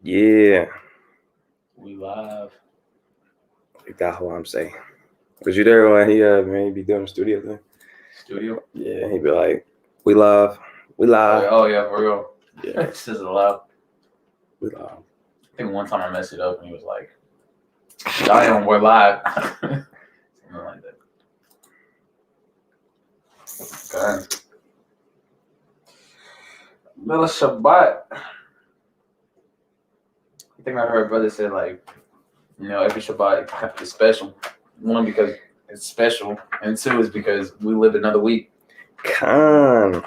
Yeah. We live. That's what I'm saying. Was you there when he maybe doing the studio thing? Studio? Yeah, he'd be like, we live. We live. Oh yeah, for real. Yeah, This is loud. we live. I think one time I messed it up and he was like, "Damn, we're live." Something like that. Okay. Little Shabbat. I think I heard brother say like, every Shabbat is special. One, because it's special, and two is because we live another week. Con.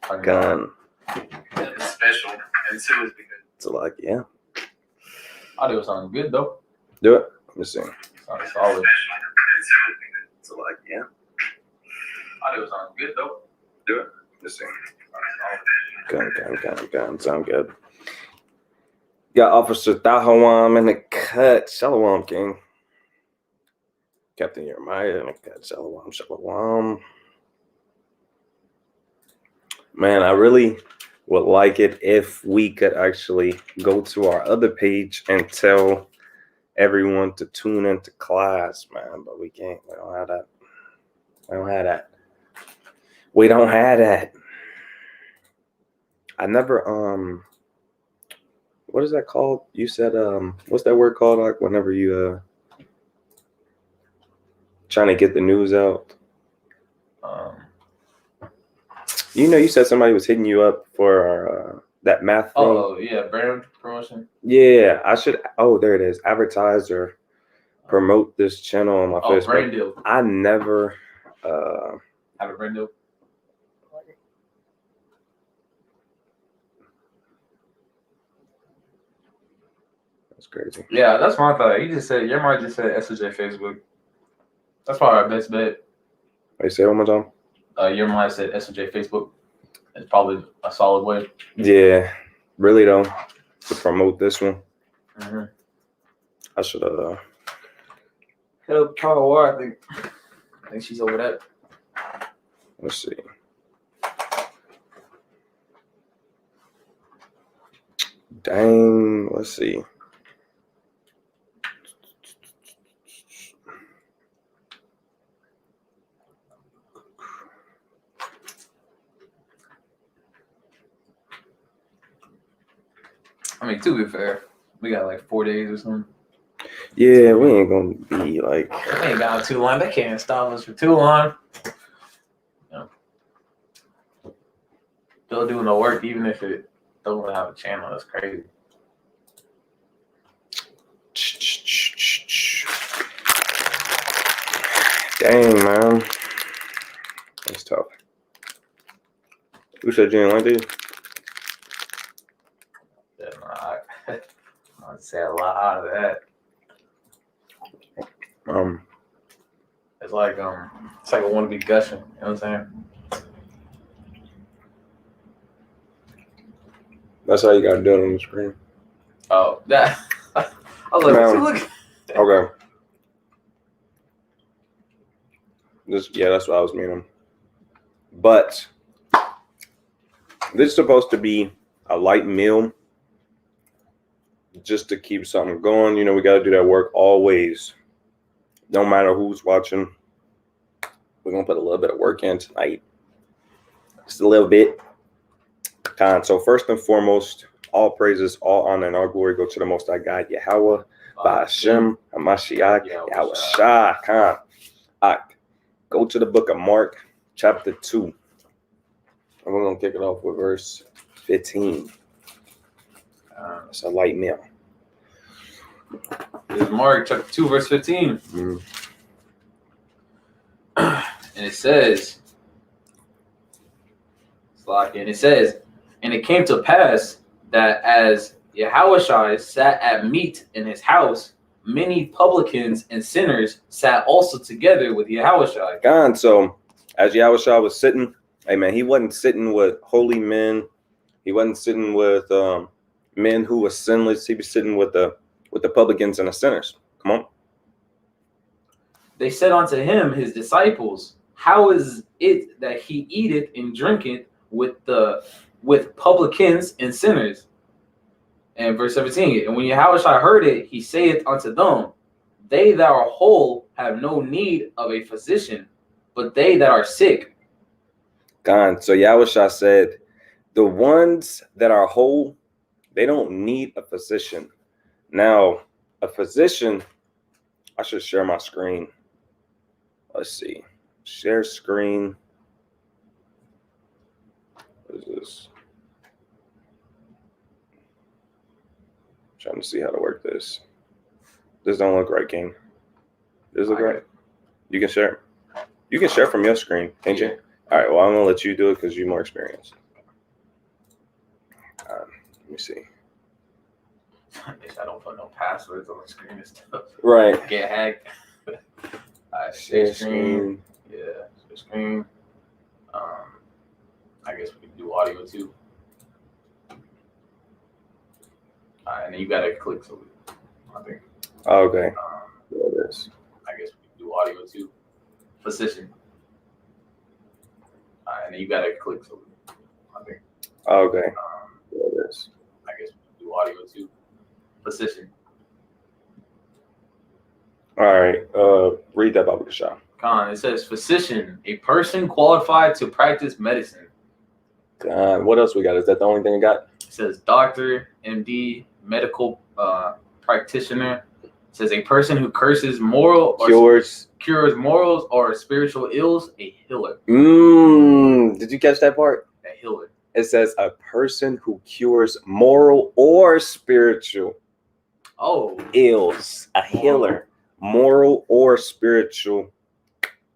It's special, and two is because So like, yeah. audio sounds good though. Do it. Let me see. Sounds solid. So like, yeah. Audio sounds good though. Do it. Let me see. Gun. Sound good. Got Officer Tahawam in the cut. Shalom, King. Captain Jeremiah in the cut. Shalom. Man, I really would like it if we could actually go to our other page and tell everyone to tune into class, man. But we can't. We don't have that. I never what is that called? You said what's that word called? Like whenever you trying to get the news out. You said somebody was hitting you up for that math thing. Oh yeah, brand promotion. Yeah, I should. Oh, there it is. Advertise or promote this channel on my Facebook. Brand deal. I never have a brand deal. That's crazy. Yeah, that's my thought. Jeremiah just said SJ Facebook. That's probably our best bet. Wait, say it one more time. Jeremiah said SJ Facebook. It's probably a solid way. Yeah, really though, to promote this one. Mm-hmm. I should hit up Power War. I think she's over that. Let's see. Dang, let's see. I mean, to be fair, we got like 4 days or something. Yeah, we ain't gonna be like. We ain't got too long. They can't stop us for too long. Still doing the work, even if it don't have a channel. That's crazy. Dang, man. That's tough. Who said you didn't like these? I'd say a lot out of that. It's like I want to be gushing. You know what I'm saying? That's how you gotta do it on the screen. Oh, that. I was like, what's he looking? Okay. That's what I was meaning. But this is supposed to be a light meal, just to keep something going. We got to do that work always. No matter who's watching, we're going to put a little bit of work in tonight. Just a little bit. So first and foremost, all praises, all honor, and all glory go to the Most High God, Yahweh, Ba'ashem, HaMashiach, Yahweh Shah, Khan. Go to the book of Mark, chapter 2. And we're going to kick it off with verse 15. It's a light meal. This is Mark chapter 2, verse 15. Mm-hmm. And it says, and it came to pass that as Yahushua sat at meat in his house, many publicans and sinners sat also together with Yahushua. God, so as Yahushua was sitting, amen, he wasn't sitting with holy men. He wasn't sitting with men who were sinless. He was sitting with the publicans and the sinners. Come on. They said unto him, his disciples, how is it that he eateth and drinketh with publicans and sinners? And verse 17, and when Yahushua heard it, he saith unto them, they that are whole have no need of a physician, but they that are sick. God. So Yahushua said, the ones that are whole, they don't need a physician. Now, a physician, I should share my screen. Let's see. Share screen. What is this? Trying to see how to work this. This don't look right, King. Does it look right? You can share. You can share from your screen, can't you? All right. Well, I'm gonna let you do it because you're more experienced. Let me see. I don't put no passwords on the screen and stuff. Right. Get hacked. All right, Share screen. Yeah, share screen. I guess we can do audio too. All right, and then you gotta click something. I think. Oh, okay. There it is. I guess we can do audio too. Physician. All right, and then you gotta click something. I think. Oh, okay. There it is. I guess we can do audio too. Physician. All right. Read that Baba Kasha. Khan, it says physician, a person qualified to practice medicine. What else we got? Is that the only thing we got? It says doctor, MD, medical practitioner. It says a person who cures morals or spiritual ills, a healer. Did you catch that part? A healer. It says a person who cures moral or spiritual ills, a healer, moral or spiritual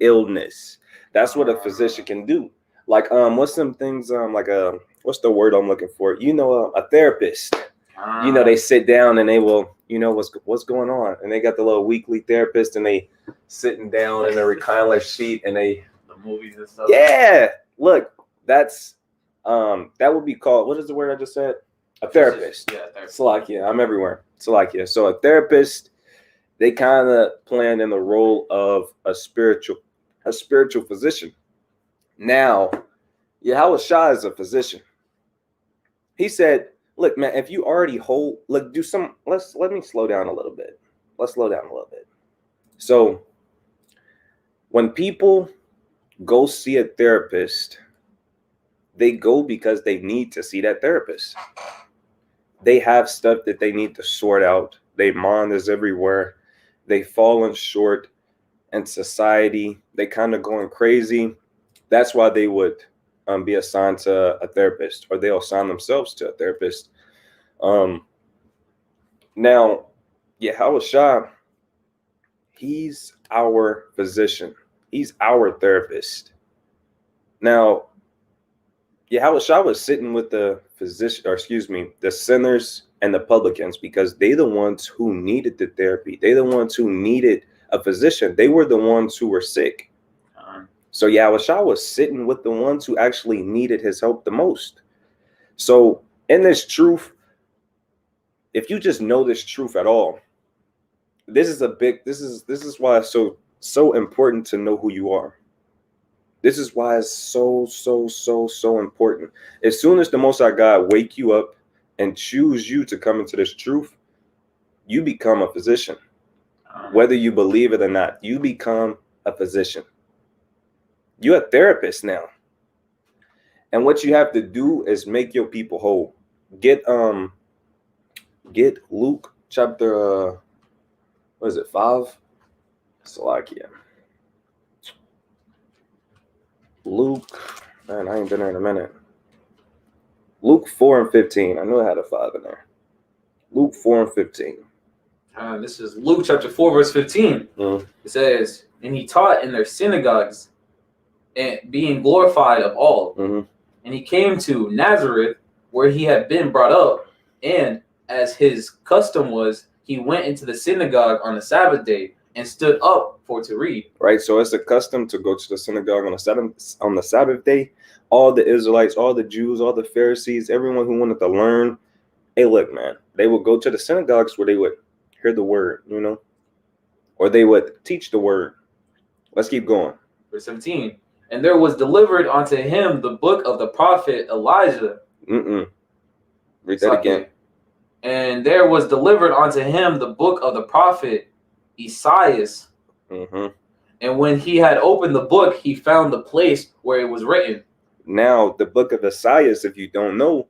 illness. That's what a physician can do. Like, what's some things, what's the word I'm looking for? A therapist. They sit down and they will, what's going on. And they got the little weekly therapist and they sitting down in a recliner seat and the movies and stuff. Yeah. Look, that's, that would be called, what is the word I just said? A therapist. Yeah, therapist. Salakia. I'm everywhere. Salakia. So a therapist, they kind of playing in the role of a spiritual physician. Now, Yahushua is a physician. He said, look, man, if you already hold, let me slow down a little bit. Let's slow down a little bit. So when people go see a therapist, they go because they need to see that therapist. They have stuff that they need to sort out. Their mind is everywhere. They fallen short in society. They kind of going crazy. That's why they would be assigned to a therapist, or they'll assign themselves to a therapist. Now, Yahushua, he's our physician. He's our therapist. Now, Yahushua was sitting with the sinners and the publicans because they're the ones who needed the therapy. They're the ones who needed a physician. They were the ones who were sick. So Yahushua was sitting with the ones who actually needed his help the most. So in this truth, if you just know this truth at all, this is why it's so important to know who you are. This is why it's so important. As soon as the Most High God wake you up and choose you to come into this truth, you become a physician. Whether you believe it or not, you become a physician. You're a therapist now. And what you have to do is make your people whole. Get Luke chapter 5? Salakia. Luke, man, I ain't been there in a minute. Luke 4:15. I knew I had a 5 in there. Luke 4:15. This is Luke chapter 4, verse 15. It says, and he taught in their synagogues, and being glorified of all. And he came to Nazareth, where he had been brought up, and as his custom was, he went into the synagogue on the Sabbath day and stood up for to read. Right, so it's a custom to go to the synagogue on the Sabbath day. All the Israelites, all the Jews, all the Pharisees, everyone who wanted to learn, hey, look, man, they would go to the synagogues where they would hear the word, or they would teach the word. Let's keep going. Verse 17. And there was delivered unto him the book of the prophet Elijah. Read that again. And there was delivered unto him the book of the prophet Esaias. Mm-hmm. And when he had opened the book, he found the place where it was written. Now, the book of Esaias, if you don't know,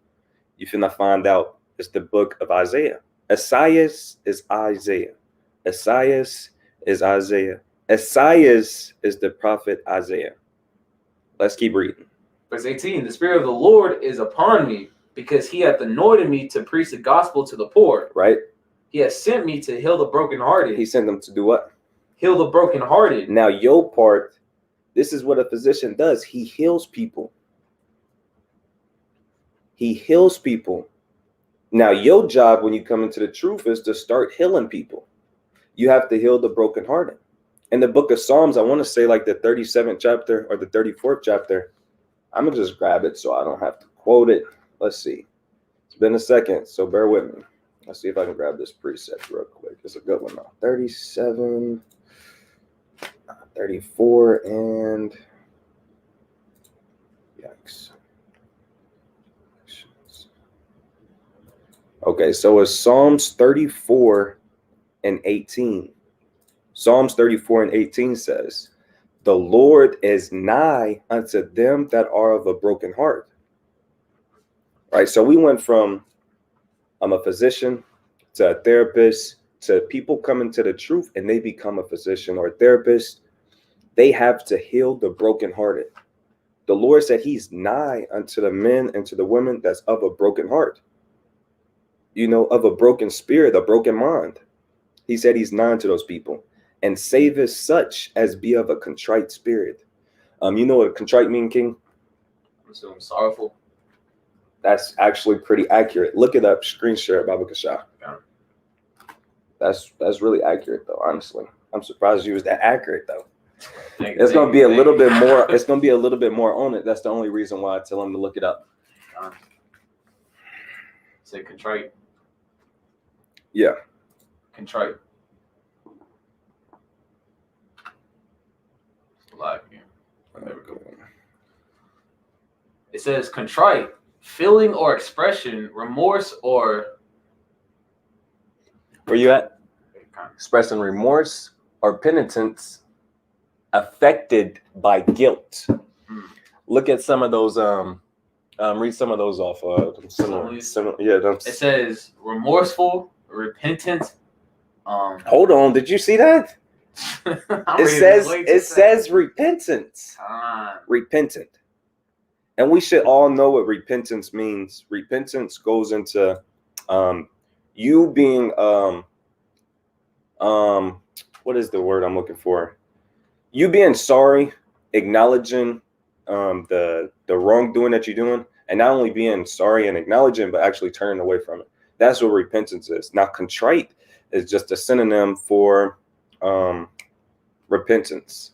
you're finna find out it's the book of Isaiah. Esaias is Isaiah. Esaias is Isaiah. Esaias is the prophet Isaiah. Let's keep reading. Verse 18, the Spirit of the Lord is upon me, because he hath anointed me to preach the gospel to the poor. Right? He has sent me to heal the brokenhearted. He sent them to do what? Heal the brokenhearted. Now, your part, this is what a physician does. He heals people. He heals people. Now, your job when you come into the truth is to start healing people. You have to heal the brokenhearted. In the book of Psalms, I want to say like the 37th chapter or the 34th chapter. I'm going to just grab it so I don't have to quote it. Let's see. It's been a second, so bear with me. Let's see if I can grab this precept real quick. It's a good one now. 37, 34, and yikes. Okay, so it's Psalms 34 and 18. Psalms 34 and 18 says, the Lord is nigh unto them that are of a broken heart. Right, so we went from I'm a physician to a therapist to people coming to the truth and they become a physician or a therapist. They have to heal the brokenhearted. The Lord said he's nigh unto the men and to the women that's of a broken heart. You know, of a broken spirit, a broken mind. He said he's nigh to those people and saveth such as be of a contrite spirit. You know what contrite mean, King? I'm assuming sorrowful. That's actually pretty accurate. Look it up, screen share it, Baba Kasha. Yeah. That's really accurate though, honestly. I'm surprised you was that accurate though. It's gonna be a little bit more, it's gonna be a little bit more on it. That's the only reason why I tell him to look it up. Say contrite. Yeah. Contrite. Live here. There we go. It says contrite, feeling or expression, remorse or. Where you at? Expressing remorse or penitence affected by guilt. Look at some of those. Read some of those off. It says remorseful, repentant. Hold on. Did you see that? It says repentance. Repentant. And we should all know what repentance means. Repentance goes into you being what is the word I'm looking for? You being sorry, acknowledging the wrongdoing that you're doing, and not only being sorry and acknowledging, but actually turning away from it. That's what repentance is. Now, contrite is just a synonym for repentance.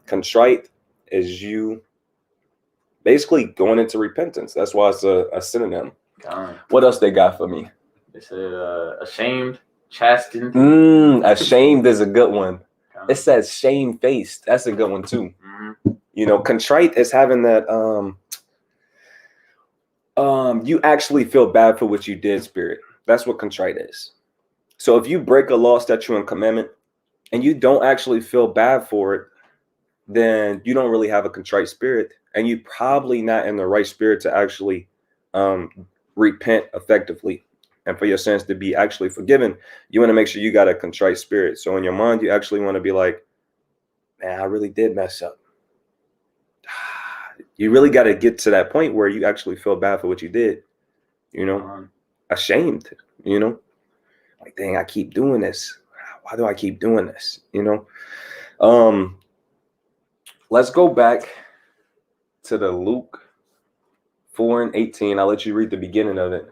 Contrite is you basically going into repentance. That's why it's a synonym. What else they got for me? They said ashamed, chastened. Ashamed is a good one. It says shamefaced. That's a good one too. Mm-hmm. You know, contrite is having that you actually feel bad for what you did, spirit. That's what contrite is. So if you break a law, statute, and commandment, and you don't actually feel bad for it, then you don't really have a contrite spirit, and you're probably not in the right spirit to actually repent effectively and for your sins to be actually forgiven. You want to make sure you got a contrite spirit. So in your mind, you actually want to be like, man, I really did mess up. You really got to get to that point where you actually feel bad for what you did, you know, ashamed, you know, like, dang, I keep doing this. Why do I keep doing this? You know, let's go back to the Luke 4 and 18. I'll let you read the beginning of it.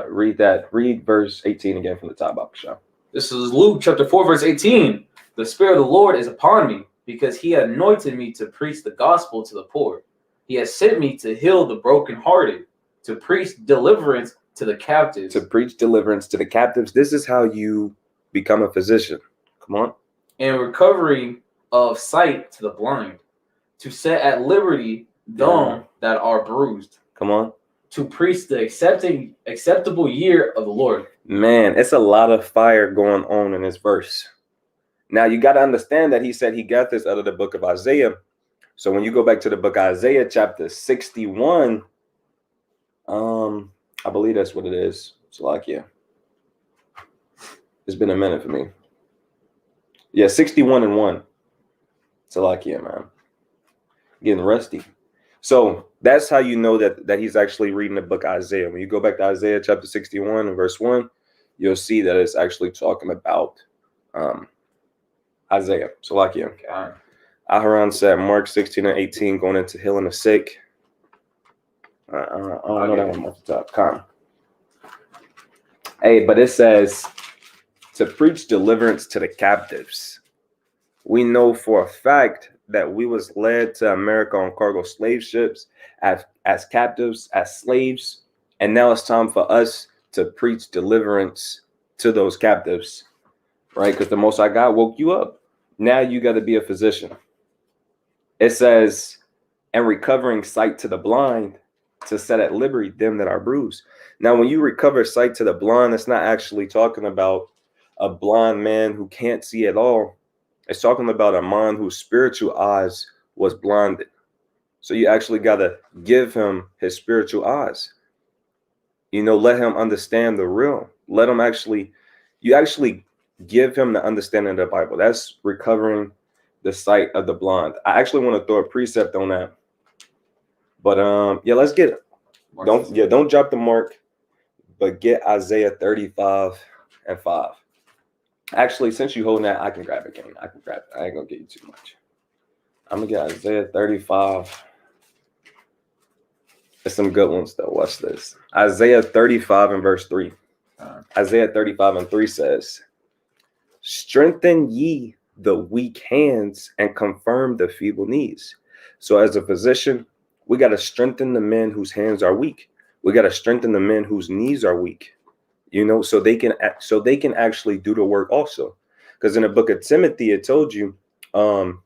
Read verse 18 again from the top, Baksha. This is Luke chapter 4, verse 18. The Spirit of the Lord is upon me, because he anointed me to preach the gospel to the poor. He has sent me to heal the brokenhearted, to preach deliverance to the captives. To preach deliverance to the captives. This is how you become a physician. Come on. And recovery of sight to the blind, to set at liberty them that are bruised. Come on. to preach the acceptable year of the Lord. Man, it's a lot of fire going on in this verse. Now you got to understand that he said he got this out of the book of Isaiah. So when you go back to the book of Isaiah, chapter 61, I believe that's what it is. Salakia. It's been a minute for me. Yeah, 61:1. Salakia, man. Getting rusty. So that's how you know that he's actually reading the book of Isaiah. When you go back to Isaiah chapter 61 and verse 1, you'll see that it's actually talking about Isaiah. Salakia. Okay. Aharon said Mark 16:18, going into healing the sick. I don't know that one off the top. Come. Hey, but it says to preach deliverance to the captives. We know for a fact that we was led to America on cargo slave ships as captives, as slaves. And now it's time for us to preach deliverance to those captives, right? Because the Most High God woke you up. Now you got to be a physician. It says, and recovering sight to the blind, to set at liberty them that are bruised. Now, when you recover sight to the blind, it's not actually talking about a blind man who can't see at all. It's talking about a man whose spiritual eyes was blinded. So you actually got to give him his spiritual eyes. You know, let him understand the real. Let him you actually give him the understanding of the Bible. That's recovering the sight of the blind. I actually want to throw a precept on that. But yeah, let's get it. Don't drop the mark, but get Isaiah 35:5. Actually, since you holding that, I can grab it, King. I can grab it. I ain't gonna get you too much. I'm gonna get Isaiah 35. There's some good ones though. Watch this. Isaiah 35 and verse 3. Isaiah 35:3 says, strengthen ye the weak hands and confirm the feeble knees. So as a physician, we got to strengthen the men whose hands are weak. We got to strengthen the men whose knees are weak, you know, so they can actually do the work also. Because in the book of Timothy, it told you, man,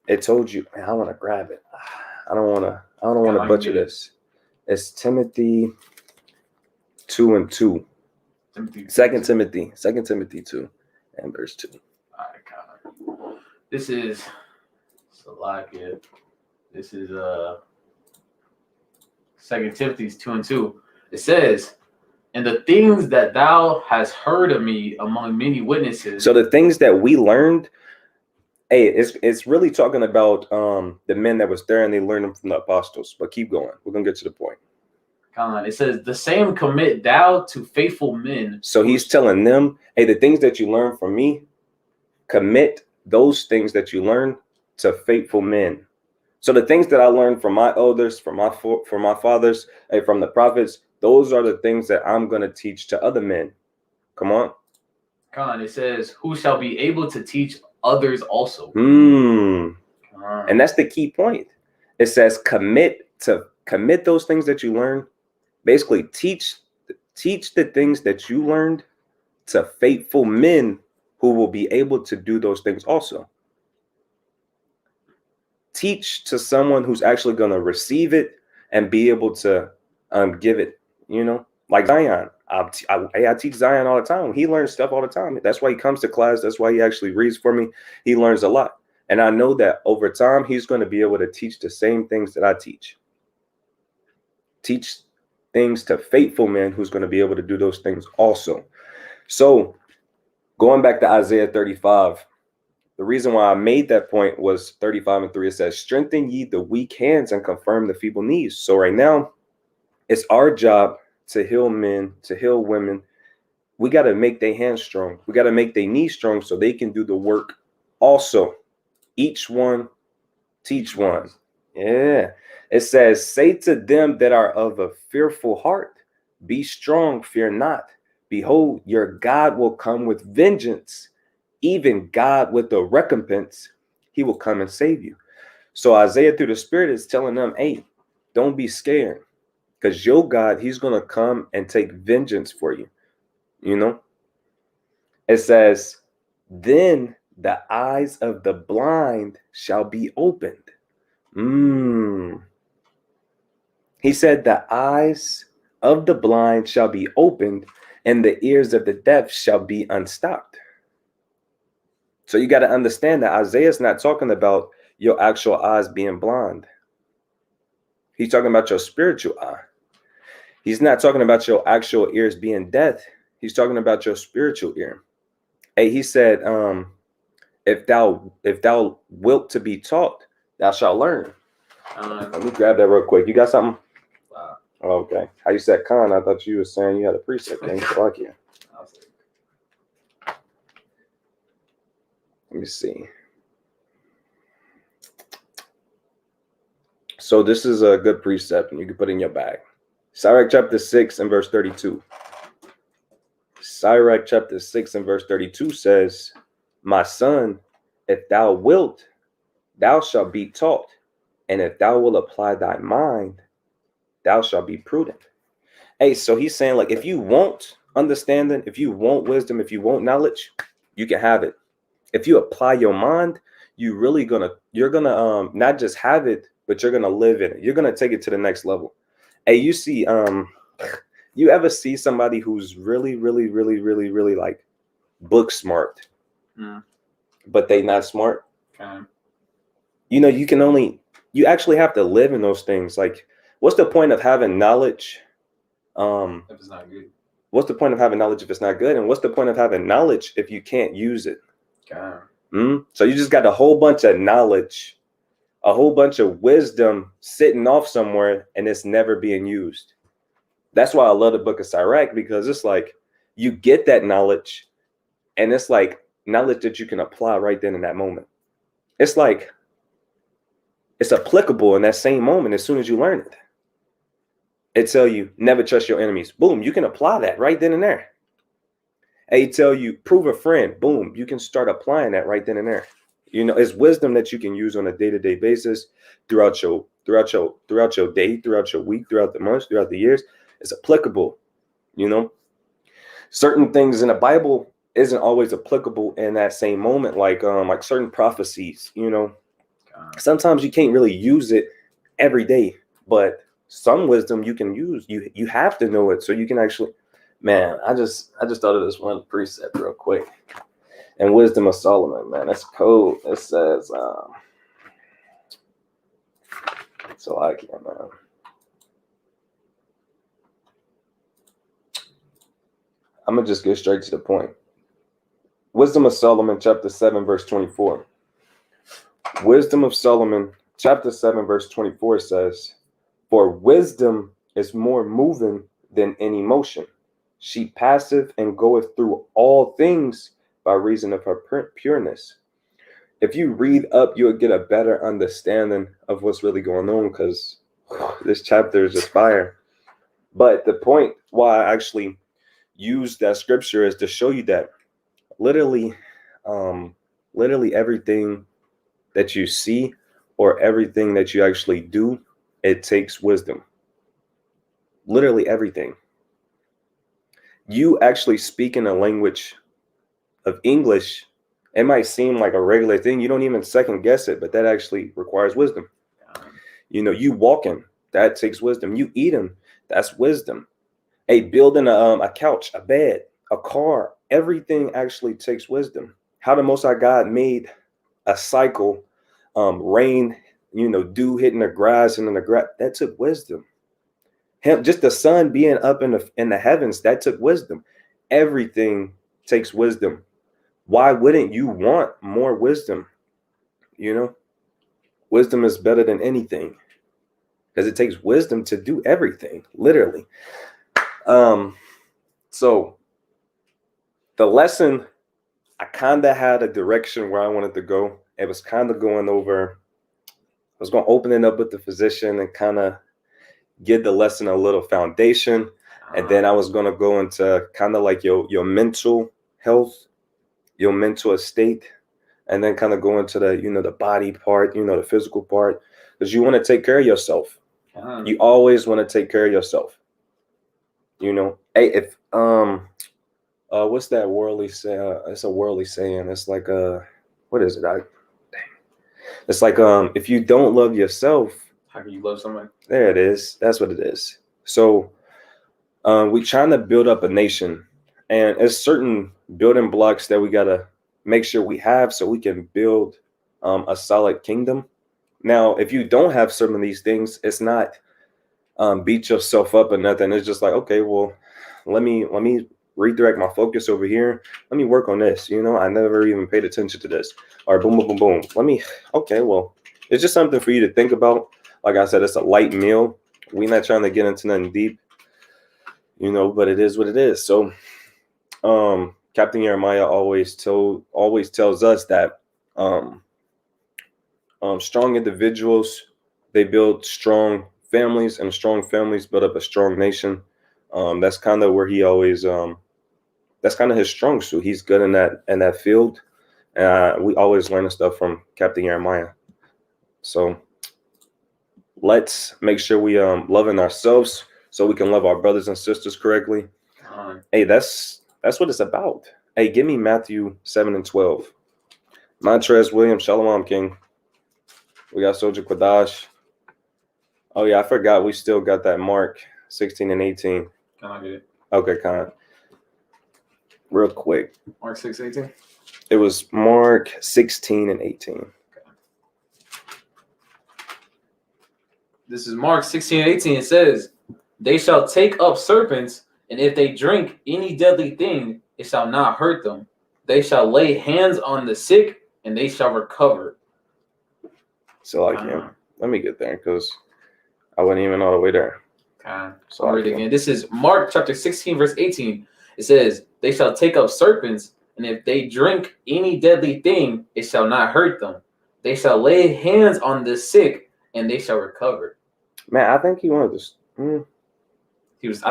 I want to grab it. I don't want to butcher this. It's Timothy 2:2. 2 Timothy 2 and verse 2. All right, Connor. This is Salakia. This is 2 Timothy 2:2. It says, and the things that thou hast heard of me among many witnesses. So the things that we learned, hey, it's really talking about the men that was there, and they learned them from the apostles. But keep going. We're gonna get to the point. It says, the same commit thou to faithful men. So he's telling them, hey, the things that you learn from me, commit those things that you learn to faithful men. So the things that I learned from my elders, from my fathers, and from the prophets, those are the things that I'm going to teach to other men. Come on. It says, who shall be able to teach others also. And that's the key point. It says commit those things that you learn. Basically, teach the things that you learned to faithful men who will be able to do those things also. Teach to someone who's actually going to receive it and be able to give it, you know, like Zion. I teach Zion all the time. He learns stuff all the time. That's why he comes to class. That's why he actually reads for me. He learns a lot. And I know that over time, he's going to be able to teach the same things that I teach. Teach things to faithful men who's going to be able to do those things also. So going back to Isaiah 35, the reason why I made that point was 35:3. It says, strengthen ye the weak hands and confirm the feeble knees. So right now, it's our job to heal men, to heal women. We got to make their hands strong. We got to make their knees strong so they can do the work also. Each one, teach one. Yeah. It says, say to them that are of a fearful heart, be strong, fear not. Behold, your God will come with vengeance, even God with the recompense. He will come and save you. So Isaiah through the Spirit is telling them, hey, don't be scared, because your God, he's going to come and take vengeance for you. You know, it says, then the eyes of the blind shall be opened. He said, the eyes of the blind shall be opened, and the ears of the deaf shall be unstopped. So you got to understand that Isaiah's not talking about your actual eyes being blind. He's talking about your spiritual eye. He's not talking about your actual ears being deaf. He's talking about your spiritual ear. Hey, he said, if thou wilt to be taught, thou shalt learn. Let me grab that real quick. You got something? Oh, okay. How you said Khan? I thought you were saying you had a precept. Fuck yeah. Let me see. So this is a good precept, and you can put it in your bag. Sirach chapter 6 and verse 32. Sirach chapter 6 and verse 32 says, my son, if thou wilt, thou shalt be taught, and if thou wilt apply thy mind, thou shalt be prudent. Hey, so he's saying, like, if you want understanding, if you want wisdom, if you want knowledge, you can have it. If you apply your mind, you're gonna not just have it, but you're gonna live in it. You're gonna take it to the next level. Hey, you see, you ever see somebody who's really, really, really, really, really like book smart, but they not smart? Okay. You know, you actually have to live in those things. Like, what's the point of having knowledge? If it's not good. What's the point of having knowledge if it's not good? And what's the point of having knowledge if you can't use it? Okay. So you just got a whole bunch of knowledge, a whole bunch of wisdom sitting off somewhere, and it's never being used. That's why I love the book of Sirach, because it's like you get that knowledge, and it's like knowledge that you can apply right then in that moment. It's like it's applicable in that same moment as soon as you learn it. It tell you never trust your enemies. Boom, you can apply that right then and there. It tell you prove a friend. Boom, you can start applying that right then and there. You know, it's wisdom that you can use on a day-to-day basis throughout your day, throughout your week, throughout the months, throughout the years. It's applicable. You know, certain things in the Bible isn't always applicable in that same moment, like certain prophecies. You know, sometimes you can't really use it every day, but some wisdom you can use. You have to know it so you can actually. Man, I just thought of this one precept real quick. And Wisdom of Solomon, man, that's cool. It says, so I can't, man. I'm gonna just get straight to the point. Wisdom of Solomon, chapter 7, verse 24. Wisdom of Solomon, chapter 7, verse 24 says, for wisdom is more moving than any motion. She passeth and goeth through all things by reason of her pureness. If you read up, you'll get a better understanding of what's really going on, because this chapter is just fire. But the point why I actually use that scripture is to show you that literally everything that you see or everything that you actually do, it takes wisdom. Literally everything. You actually speaking a language of English, it might seem like a regular thing. You don't even second guess it, but that actually requires wisdom. You know, you walking, that takes wisdom. You eating, that's wisdom. Building a couch, a bed, a car, everything actually takes wisdom. How the Most High God made a cycle, rain, dew hitting the grass and in the grass, that took wisdom. Just the sun being up in the heavens, that took wisdom. Everything takes wisdom. Why wouldn't you want more wisdom? You know, wisdom is better than anything because it takes wisdom to do everything, literally. So the lesson, I kind of had a direction where I wanted to go. It was kind of going over, I was going to open it up with the physician and kind of give the lesson a little foundation. And then I was going to go into kind of like your mental health, your mental estate, and then kind of go into the, the body part, the physical part, because you want to take care of yourself. You always want to take care of yourself. Hey, if, what's that worldly saying? It's a worldly saying. It's like, what is it? It's like, if you don't love yourself, How can you love somebody? There it is. That's what it is. So we're trying to build up a nation, and there's certain building blocks that we gotta make sure we have so we can build a solid kingdom. Now, if you don't have some of these things, it's not beat yourself up or nothing. It's just like, okay, well, let me redirect my focus over here. Let me work on this. I never even paid attention to this. Or boom, boom, boom, boom. Okay, well, it's just something for you to think about. Like I said, it's a light meal. We're not trying to get into nothing deep, but it is what it is. So Captain Jeremiah always tells us that strong individuals, they build strong families, and strong families build up a strong nation. That's kind of where he always that's kind of his strong suit. He's good in that field. We always learn stuff from Captain Jeremiah. So let's make sure we loving ourselves so we can love our brothers and sisters correctly. Hey, that's what it's about. Hey, give me Matthew 7:12. Montrez Williams, Shalom King. We got Soldier Quadash. Oh yeah, I forgot we still got that Mark 16 and 18. Can I get it? Okay, Con. Real quick. Mark 6:18? It was Mark 16 and 18. Okay. This is Mark 16 and 18. It says, they shall take up serpents, and if they drink any deadly thing, it shall not hurt them. They shall lay hands on the sick, and they shall recover. So let me get there because I wasn't even all the way there. So I'll read it again. This is Mark chapter 16, verse 18. It says, they shall take up serpents, and if they drink any deadly thing, it shall not hurt them. They shall lay hands on the sick, and they shall recover. Man, I think he wanted this. I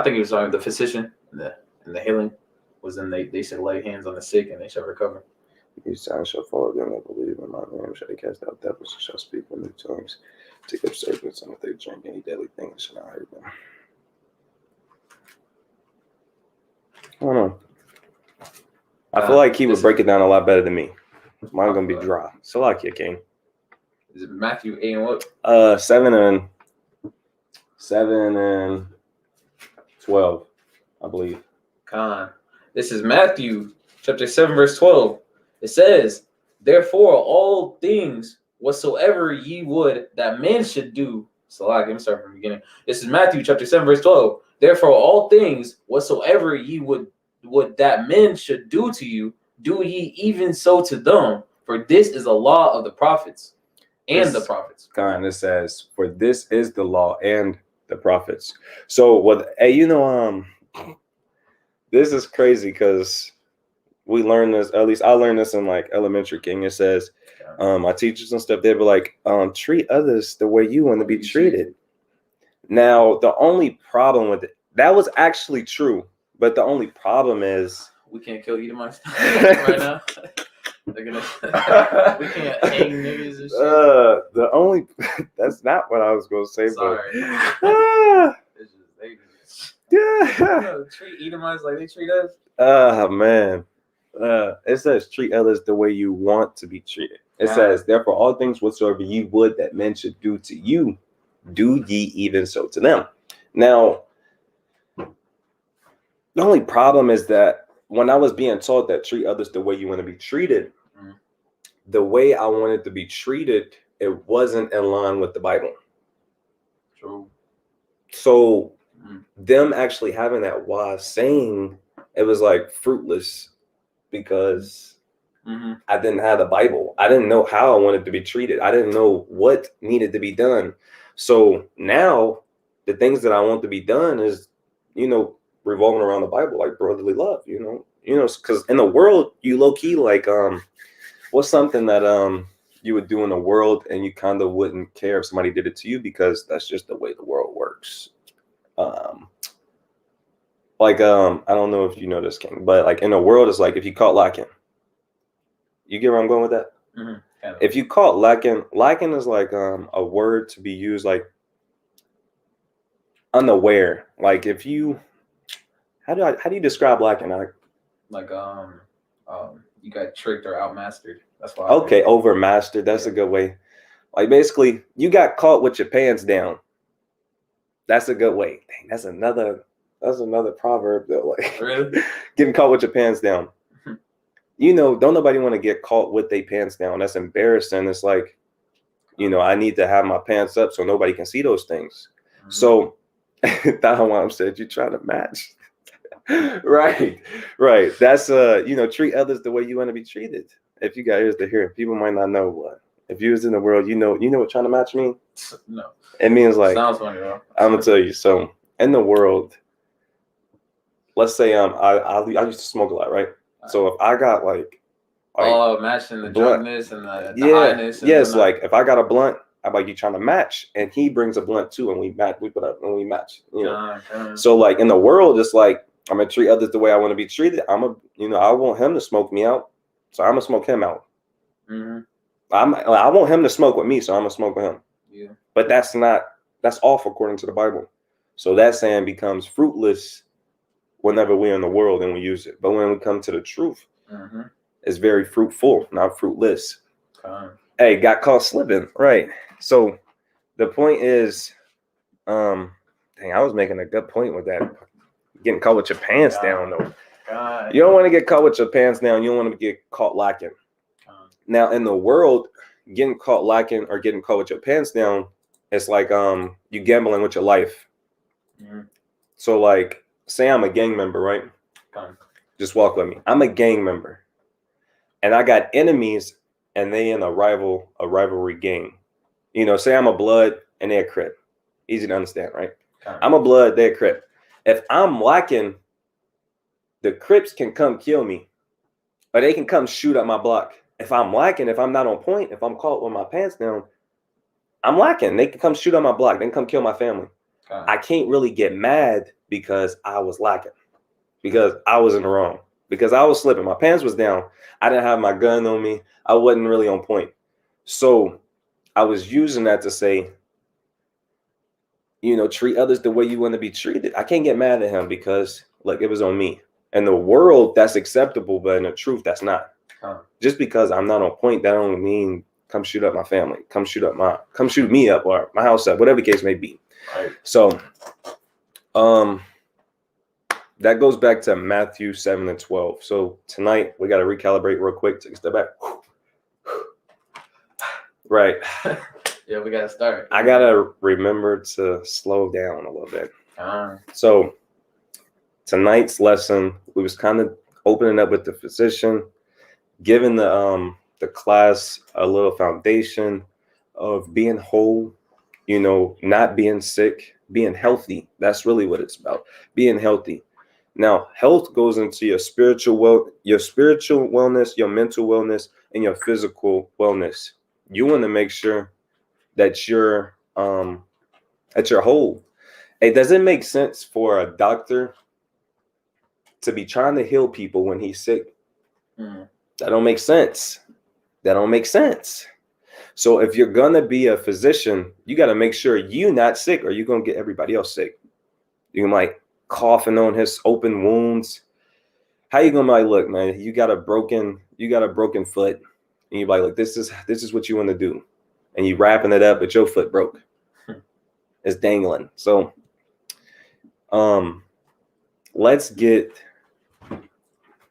think he was talking the physician and the healing was in they should lay hands on the sick and they shall recover. These signs shall follow them that believe in my name. Shall they cast out devils and shall speak with new tongues. Take up serpents, and if they drink any deadly thing, it shall not hurt them. I don't know. I feel like he would break it down a lot better than me. Mine's gonna be dry. Salakia, King. Is it Matthew 8 and what? 7 and 12, I believe. This is Matthew chapter 7, verse 12. It says, therefore, all things whatsoever ye would that men should do. So let me start from the beginning. This is Matthew chapter 7, verse 12. Therefore, all things whatsoever ye would that men should do to you, do ye even so to them. For this is the law of the prophets and the prophets. It says, for this is the law and the prophets. So this is crazy because we learn this, at least I learned this in like elementary, King. It says, my teachers and stuff, they were like, treat others the way you want to be treated. Now, the only problem with it, that was actually true, but the only problem is we can't kill Edomites right now. We can't hang niggas and shit. That's not what I was gonna say. Sorry. But treat Edomites like they treat us. Man. It says treat others the way you want to be treated. It says, therefore, all things whatsoever ye would that men should do to you, do ye even so to them. Now, the only problem is that when I was being taught that treat others the way you want to be treated, the way I wanted to be treated, it wasn't in line with the Bible. True. So them actually having that wise saying, it was like fruitless because I didn't have the Bible. I didn't know how I wanted to be treated. I didn't know what needed to be done. So now the things that I want to be done is, revolving around the Bible, like brotherly love, because in the world, you low key like, what's something that you would do in the world and you kind of wouldn't care if somebody did it to you because that's just the way the world works. I don't know if you know this, King, but like in the world, it's like if you caught lacking, you get where I'm going with that? If you caught lacking is like a word to be used like unaware. Like if you, how do you describe lacking? Like you got tricked or outmastered. That's why. Okay, overmastered. That's a good way. Like basically, you got caught with your pants down. That's a good way. Dang, that's another proverb though. Like Really? getting caught with your pants down. You know, don't nobody want to get caught with their pants down. That's embarrassing. It's like, you know, I need to have my pants up so nobody can see those things. Mm-hmm. So Mom said, you trying to match. Right. That's you know, treat others the way you want to be treated. If you got ears to hear, people might not know what. If you was in the world, you know what trying to match mean? No. It means like, sounds funny, bro. I'm gonna tell you. So in the world, let's say I used to smoke a lot, right? So if I got like matching the blunt, drunkenness and the highness. And yes, like if I got a blunt, I'm like, you trying to match, and he brings a blunt too, and we match. We put up and we match. You know. So like in the world, it's like I'm gonna treat others the way I want to be treated. I want him to smoke me out, so I'm gonna smoke him out. Mm-hmm. I want him to smoke with me, so I'm gonna smoke with him. Yeah. But that's off according to the Bible. So that saying becomes fruitless whenever we're in the world and we use it. But when we come to the truth, mm-hmm. it's very fruitful, not fruitless. Okay. Hey, got caught slipping, right? So the point is, dang, I was making a good point with that. Getting caught with your pants down, though. God. You don't want to get caught with your pants down. You don't want to get caught lacking. Now, in the world, getting caught lacking or getting caught with your pants down, it's like you gambling with your life. Mm-hmm. So, like, say I'm a gang member, right? Just walk with me. I'm a gang member, and I got enemies, and they in a rivalry game. You know, say I'm a Blood and they're a Crip. Easy to understand, right? I'm a Blood, they're a Crip. If I'm lacking, the Crips can come kill me, or they can come shoot up my block. If I'm lacking, if I'm not on point, if I'm caught with my pants down, I'm lacking. They can come shoot up my block. They can come kill my family. I can't really get mad because I was lacking, because I was in the wrong, because I was slipping. My pants was down. I didn't have my gun on me. I wasn't really on point. So I was using that to say, you know, treat others the way you want to be treated. I can't get mad at him because, look, it was on me. In the world, that's acceptable, but in the truth, that's not. Just because I'm not on point, that don't mean come shoot up my family, come shoot me up or my house up, whatever the case may be. Right. So that goes back to Matthew 7:12. So tonight we got to recalibrate real quick, take a step back. Right. Yeah, we gotta start. I gotta remember to slow down a little bit. So tonight's lesson, we was kind of opening up with the physician, giving the class a little foundation of being whole, you know, not being sick, being healthy. That's really what it's about, being healthy. Now, health goes into your spiritual wellness, your mental wellness, and your physical wellness. You want to make sure that you're whole. It doesn't make sense for a doctor to be trying to heal people when he's sick. That don't make sense. So if you're gonna be a physician, you got to make sure you're not sick, or you're gonna get everybody else sick. You might coughing on his open wounds. How you gonna like, look, man, you got a broken foot, and you're like, look, this is what you want to do, and you wrapping it up, but your foot broke. It's dangling. So let's get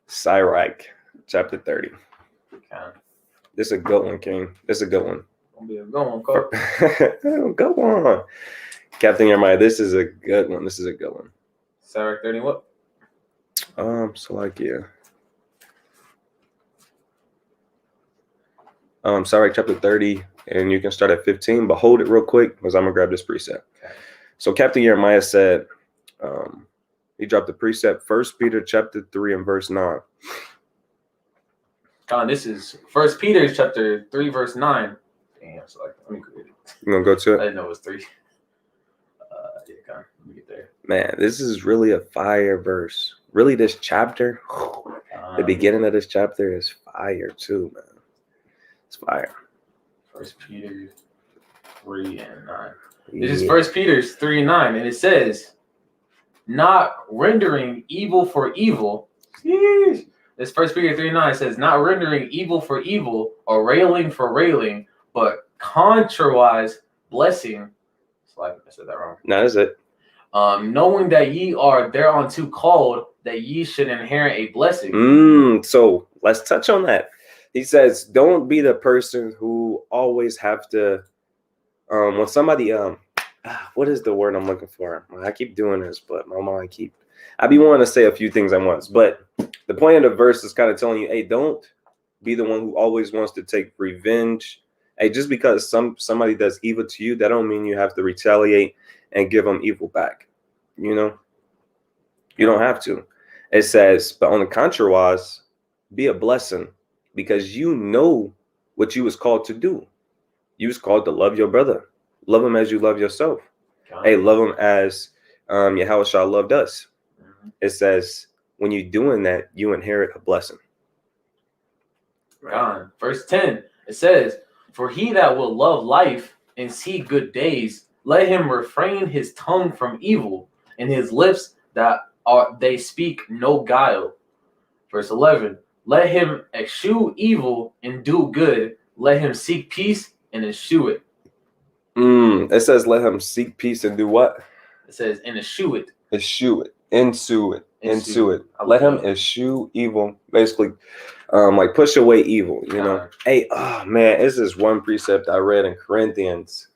Sirach chapter 30. This is a good one, King. This is a good one. Gonna be a good one, Coach. Go on. Captain Jeremiah, this is a good one. Sirach 30 what? So like, yeah. Sirach chapter 30, and you can start at 15, but hold it real quick because I'm gonna grab this precept. Okay. So Captain Jeremiah said, he dropped the precept, 1 Peter chapter 3 and verse 9. This is 1 Peter chapter 3 verse 9. Damn, so like, let me read it. You gonna go to it? I didn't know it was 3. Yeah, let me get there. Man, this is really a fire verse. Really, this chapter, the beginning of this chapter is fire too, man. It's fire. 1 Peter 3 and 9. This is 1 Peter 3 and 9, and it says, not rendering evil for evil. Sheesh. This 1 Peter 3 and 9 says, not rendering evil for evil or railing for railing, but contrariwise blessing. It's like I said that wrong. No, that's it. Knowing that ye are thereunto called, that ye should inherit a blessing. So let's touch on that. He says, don't be the person who always have to, when somebody, what is the word I'm looking for? I keep doing this, but my mind I be wanting to say a few things at once, but the point of the verse is kind of telling you, hey, don't be the one who always wants to take revenge. Hey, just because somebody does evil to you, that don't mean you have to retaliate and give them evil back. You know, you don't have to. It says, but on the contrary, be a blessing, because you know what you was called to do. You was called to love your brother, love him as you love yourself. Hey, love him as Yahushua loved us. It says, when you're doing that, you inherit a blessing. Right. Verse 10, it says, for he that will love life and see good days, let him refrain his tongue from evil, and his lips they speak no guile. Verse 11, let him eschew evil and do good. Let him seek peace and eschew it. It says, let him seek peace and do what? It says, and eschew it. Eschew it. Ensue it. Let him eschew evil. Basically, like push away evil, you know. Hey, oh man, this is one precept I read in Corinthians,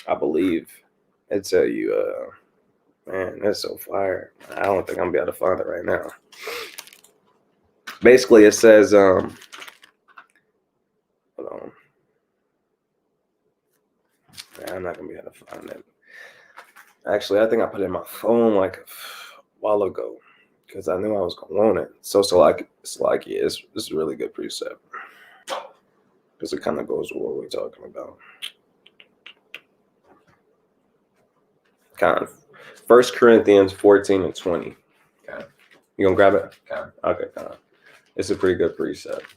I believe. It tell you, man, that's so fire. I don't think I'm gonna be able to find it right now. Basically, it says, hold on. Man, I'm not gonna be able to find it. Actually, I think I put it in my phone like a while ago, because I knew I was gonna want it. So yeah, it's a really good precept, because it kind of goes with what we're talking about. Kind of 1 Corinthians 14 and 20. Okay. You gonna grab it? Okay. Kind of. It's a pretty good precept.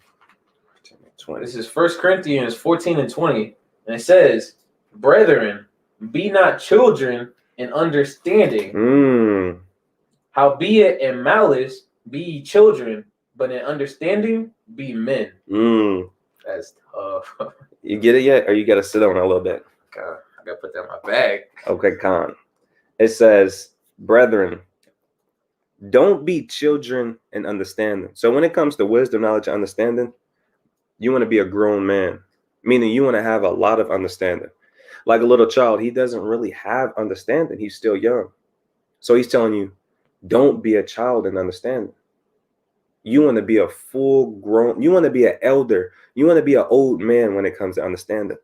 14 and 20. This is 1 Corinthians 14 and 20, and it says, brethren, be not children in understanding. Howbeit in malice be ye children, but in understanding be men. That's tough. You get it yet? Or you got to sit on it a little bit? God, I got to put that in my bag. Okay, Con. It says, brethren, don't be children in understanding. So when it comes to wisdom, knowledge, and understanding, you want to be a grown man, meaning you want to have a lot of understanding. Like a little child, he doesn't really have understanding. He's still young. So he's telling you, don't be a child in understanding. You want to be a full grown, you want to be an elder. You want to be an old man when it comes to understanding.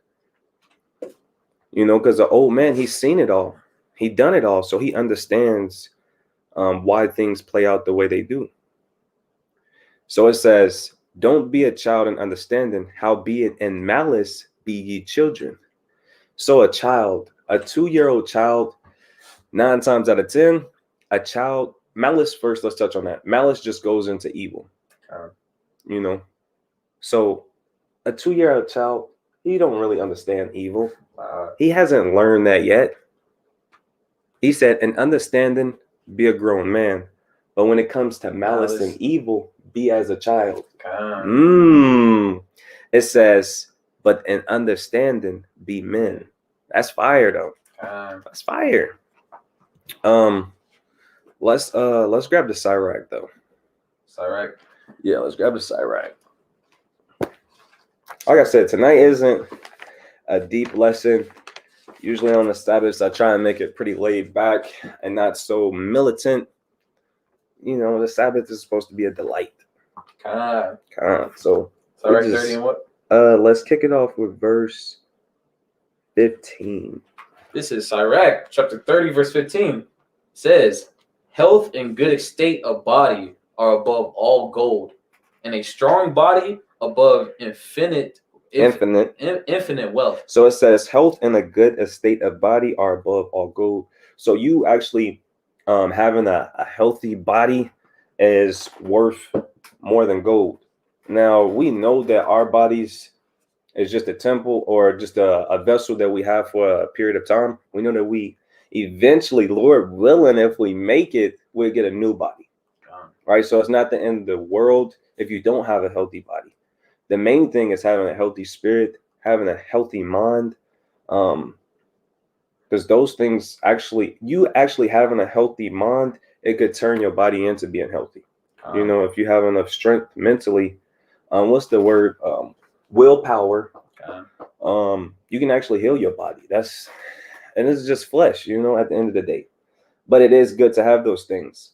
You know, because the old man, he's seen it all. He done it all. So he understands why things play out the way they do. So it says, don't be a child in understanding, howbeit in malice be ye children. So a child, a 2-year-old child, 9 times out of 10, a child, malice first, let's touch on that. Malice just goes into evil. You know, so a 2-year-old child, he don't really understand evil. He hasn't learned that yet. He said, in understanding, be a grown man. But when it comes to malice and evil, be as a child. It says, but in understanding, be men. That's fire, though. That's fire. Let's grab the Sirach, though. Sirach? Yeah, let's grab the Sirach. Like I said, tonight isn't a deep lesson. Usually on the Sabbaths, I try and make it pretty laid back and not so militant. You know, the Sabbath is supposed to be a delight. So Sirach 30 and what? Let's kick it off with verse 15. This is Sirach, chapter 30, verse 15. It says, health and good estate of body are above all gold, and a strong body above infinite wealth. So it says health and a good estate of body are above all gold. So you actually having a healthy body is worth more than gold. Now we know that our bodies is just a temple or just a vessel that we have for a period of time. We know that we eventually, Lord willing, if we make it, we'll get a new body. Right? So it's not the end of the world if you don't have a healthy body. The main thing is having a healthy spirit having a healthy mind. Because those things actually, you actually having a healthy mind, it could turn your body into being healthy. You know, if you have enough strength mentally, what's the word? Willpower. You can actually heal your body. And it's just flesh, you know, at the end of the day. But it is good to have those things.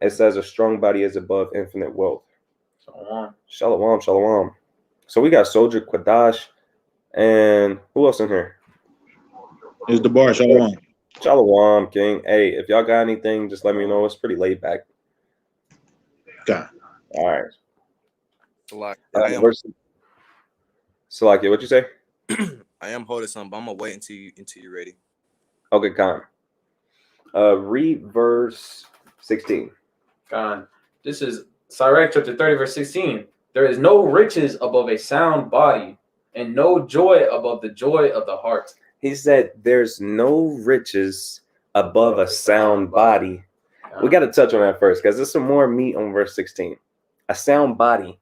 It says a strong body is above infinite wealth. Shalom, shalom. So we got Soldier Quadash, and who else in here? It's the bar. Shalom. Shalom, King. Hey, if y'all got anything, just let me know. It's pretty laid back. Okay. All right. Salaki, Salakia, what you say? I am holding something, but I'm gonna wait until you're ready. Okay, Khan. Read verse 16. God, this is Sirach chapter 30, verse 16. There is no riches above a sound body, and no joy above the joy of the heart. He said, "There's no riches above a sound body." We got to touch on that first because there's some more meat on verse 16. A sound body,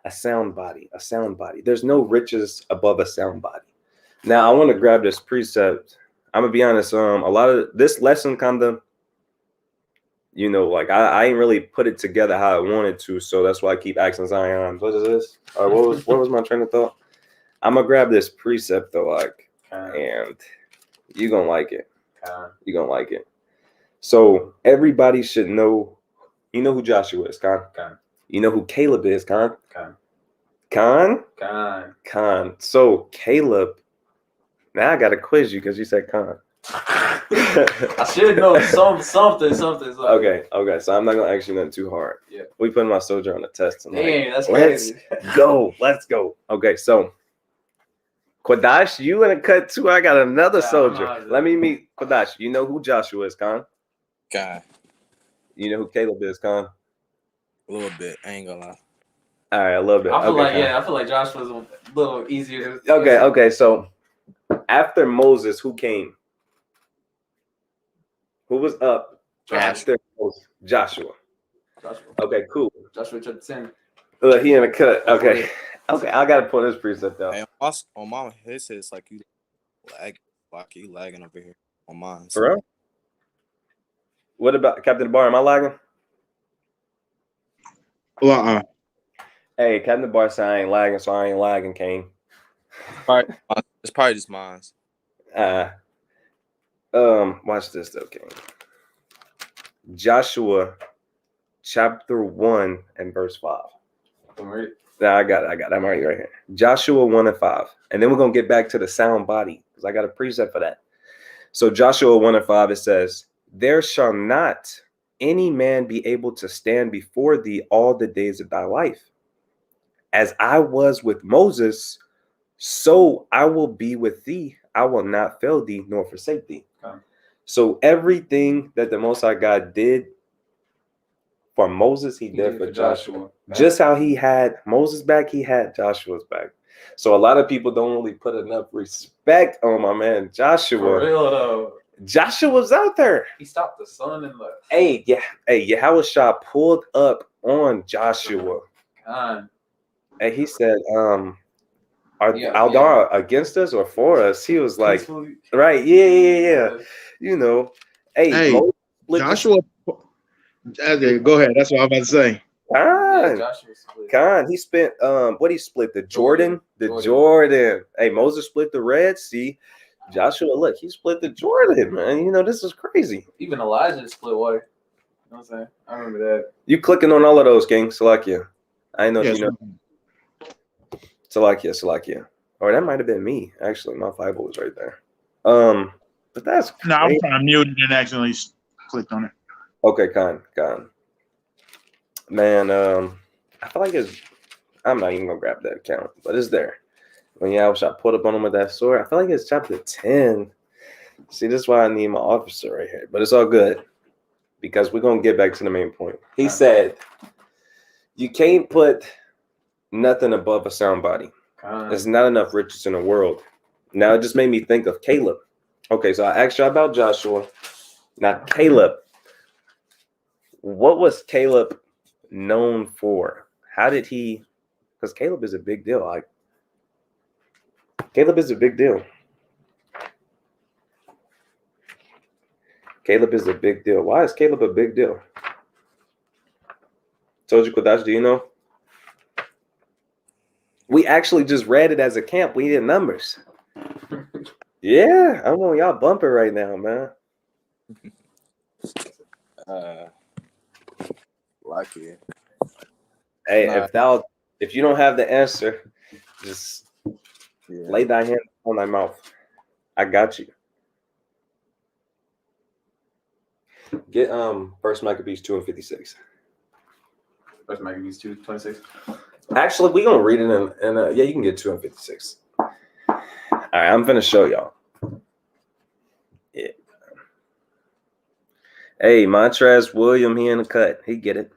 a sound body, a sound body. There's no riches above a sound body. Now, I want to grab this precept. I'm gonna be honest. A lot of this lesson kind of, you know, like I ain't really put it together how I wanted to, so that's why I keep asking Zion, "What is this?" Or what was my train of thought? I'm gonna grab this precept though, like, and you're gonna like it. You're gonna like it. So everybody should know. You know who Joshua is, Khan. You know who Caleb is, Khan. Khan. So Caleb. Now I gotta quiz you because you said Khan. I should know something. Okay. So I'm not gonna ask you nothing too hard. Yeah. We putting my soldier on the test tonight. Dang, that's crazy. Let's go. Okay, so Quadash, you in a cut too. I got another soldier. Let me meet Quadash. You know who Joshua is, Khan? God, You know who Caleb is, Khan? a little bit. I ain't gonna lie. All right, a little bit. I feel like Khan. I feel like Josh was a little easier. Okay. So after Moses, who came? Who was up after Moses? Joshua. Okay, cool. Joshua chapter 10. He in a cut. Okay. I gotta pull this precept out. Hey, also, on mine, his says like you lagging over here on mine. For real? What about Captain Bar? Am I lagging? Well, Hey, Captain Bar said I ain't lagging, so I ain't lagging, Kane. It's probably just mine. Watch this though, King. Joshua chapter 1 and verse 5. Nah, I got it. I'm already right here. Joshua 1 and 5. And then we're gonna get back to the sound body because I got a precept for that. So Joshua 1 and 5, it says, "There shall not any man be able to stand before thee all the days of thy life. As I was with Moses, so I will be with thee. I will not fail thee nor forsake thee." So everything that the Most High God did for Moses, he did for Joshua. Just how he had Moses back, he had Joshua's back. So a lot of people don't really put enough respect on my man Joshua. For real though. Joshua's out there. He stopped the sun and the Hey, Yahweh Shah pulled up on Joshua. God. And he said, are Aldar against us or for us? He was like, Peacefully. right, yeah. You know, hey Joshua. Okay, go ahead. That's what I'm about to say. Khan, he spent what he split the Jordan. Hey, Moses split the Red Sea. Joshua, look, he split the Jordan, man. You know, this is crazy. Even Elijah split water. You know what I'm saying? I remember that. You clicking on all of those, King. Salakia. I know you know. Salakia. Or that might have been me. Actually, my Bible was right there. But that's no, I was trying to mute it and accidentally clicked on it. Okay, Khan. Man, I feel like I'm not even gonna grab that account, but it's there. When Yahweh put up on him with that sword, I feel like it's chapter 10. See, this is why I need my officer right here. But it's all good because we're gonna get back to the main point. He said, "You can't put nothing above a sound body. There's not enough riches in the world." Now it just made me think of Caleb. Okay, so I asked you about Joshua. Now Caleb. What was Caleb known for? How did he? Because Caleb is a big deal. Like, Caleb is a big deal. Caleb is a big deal. Why is Caleb a big deal? Told you, Kodash, do you know? We actually just read it as a camp. We did numbers. Yeah, I'm on y'all bumping right now, man. Lucky. Hey, Nah. if you don't have the answer, just Yeah. lay thy hand on thy mouth. I got you. Get First Maccabees 2:56. First Maccabees 2:26. Actually, we gonna read it in yeah, you can get 2:56. All right, I'm gonna show y'all. Yeah. Hey, Montrez William, he in the cut. He get it.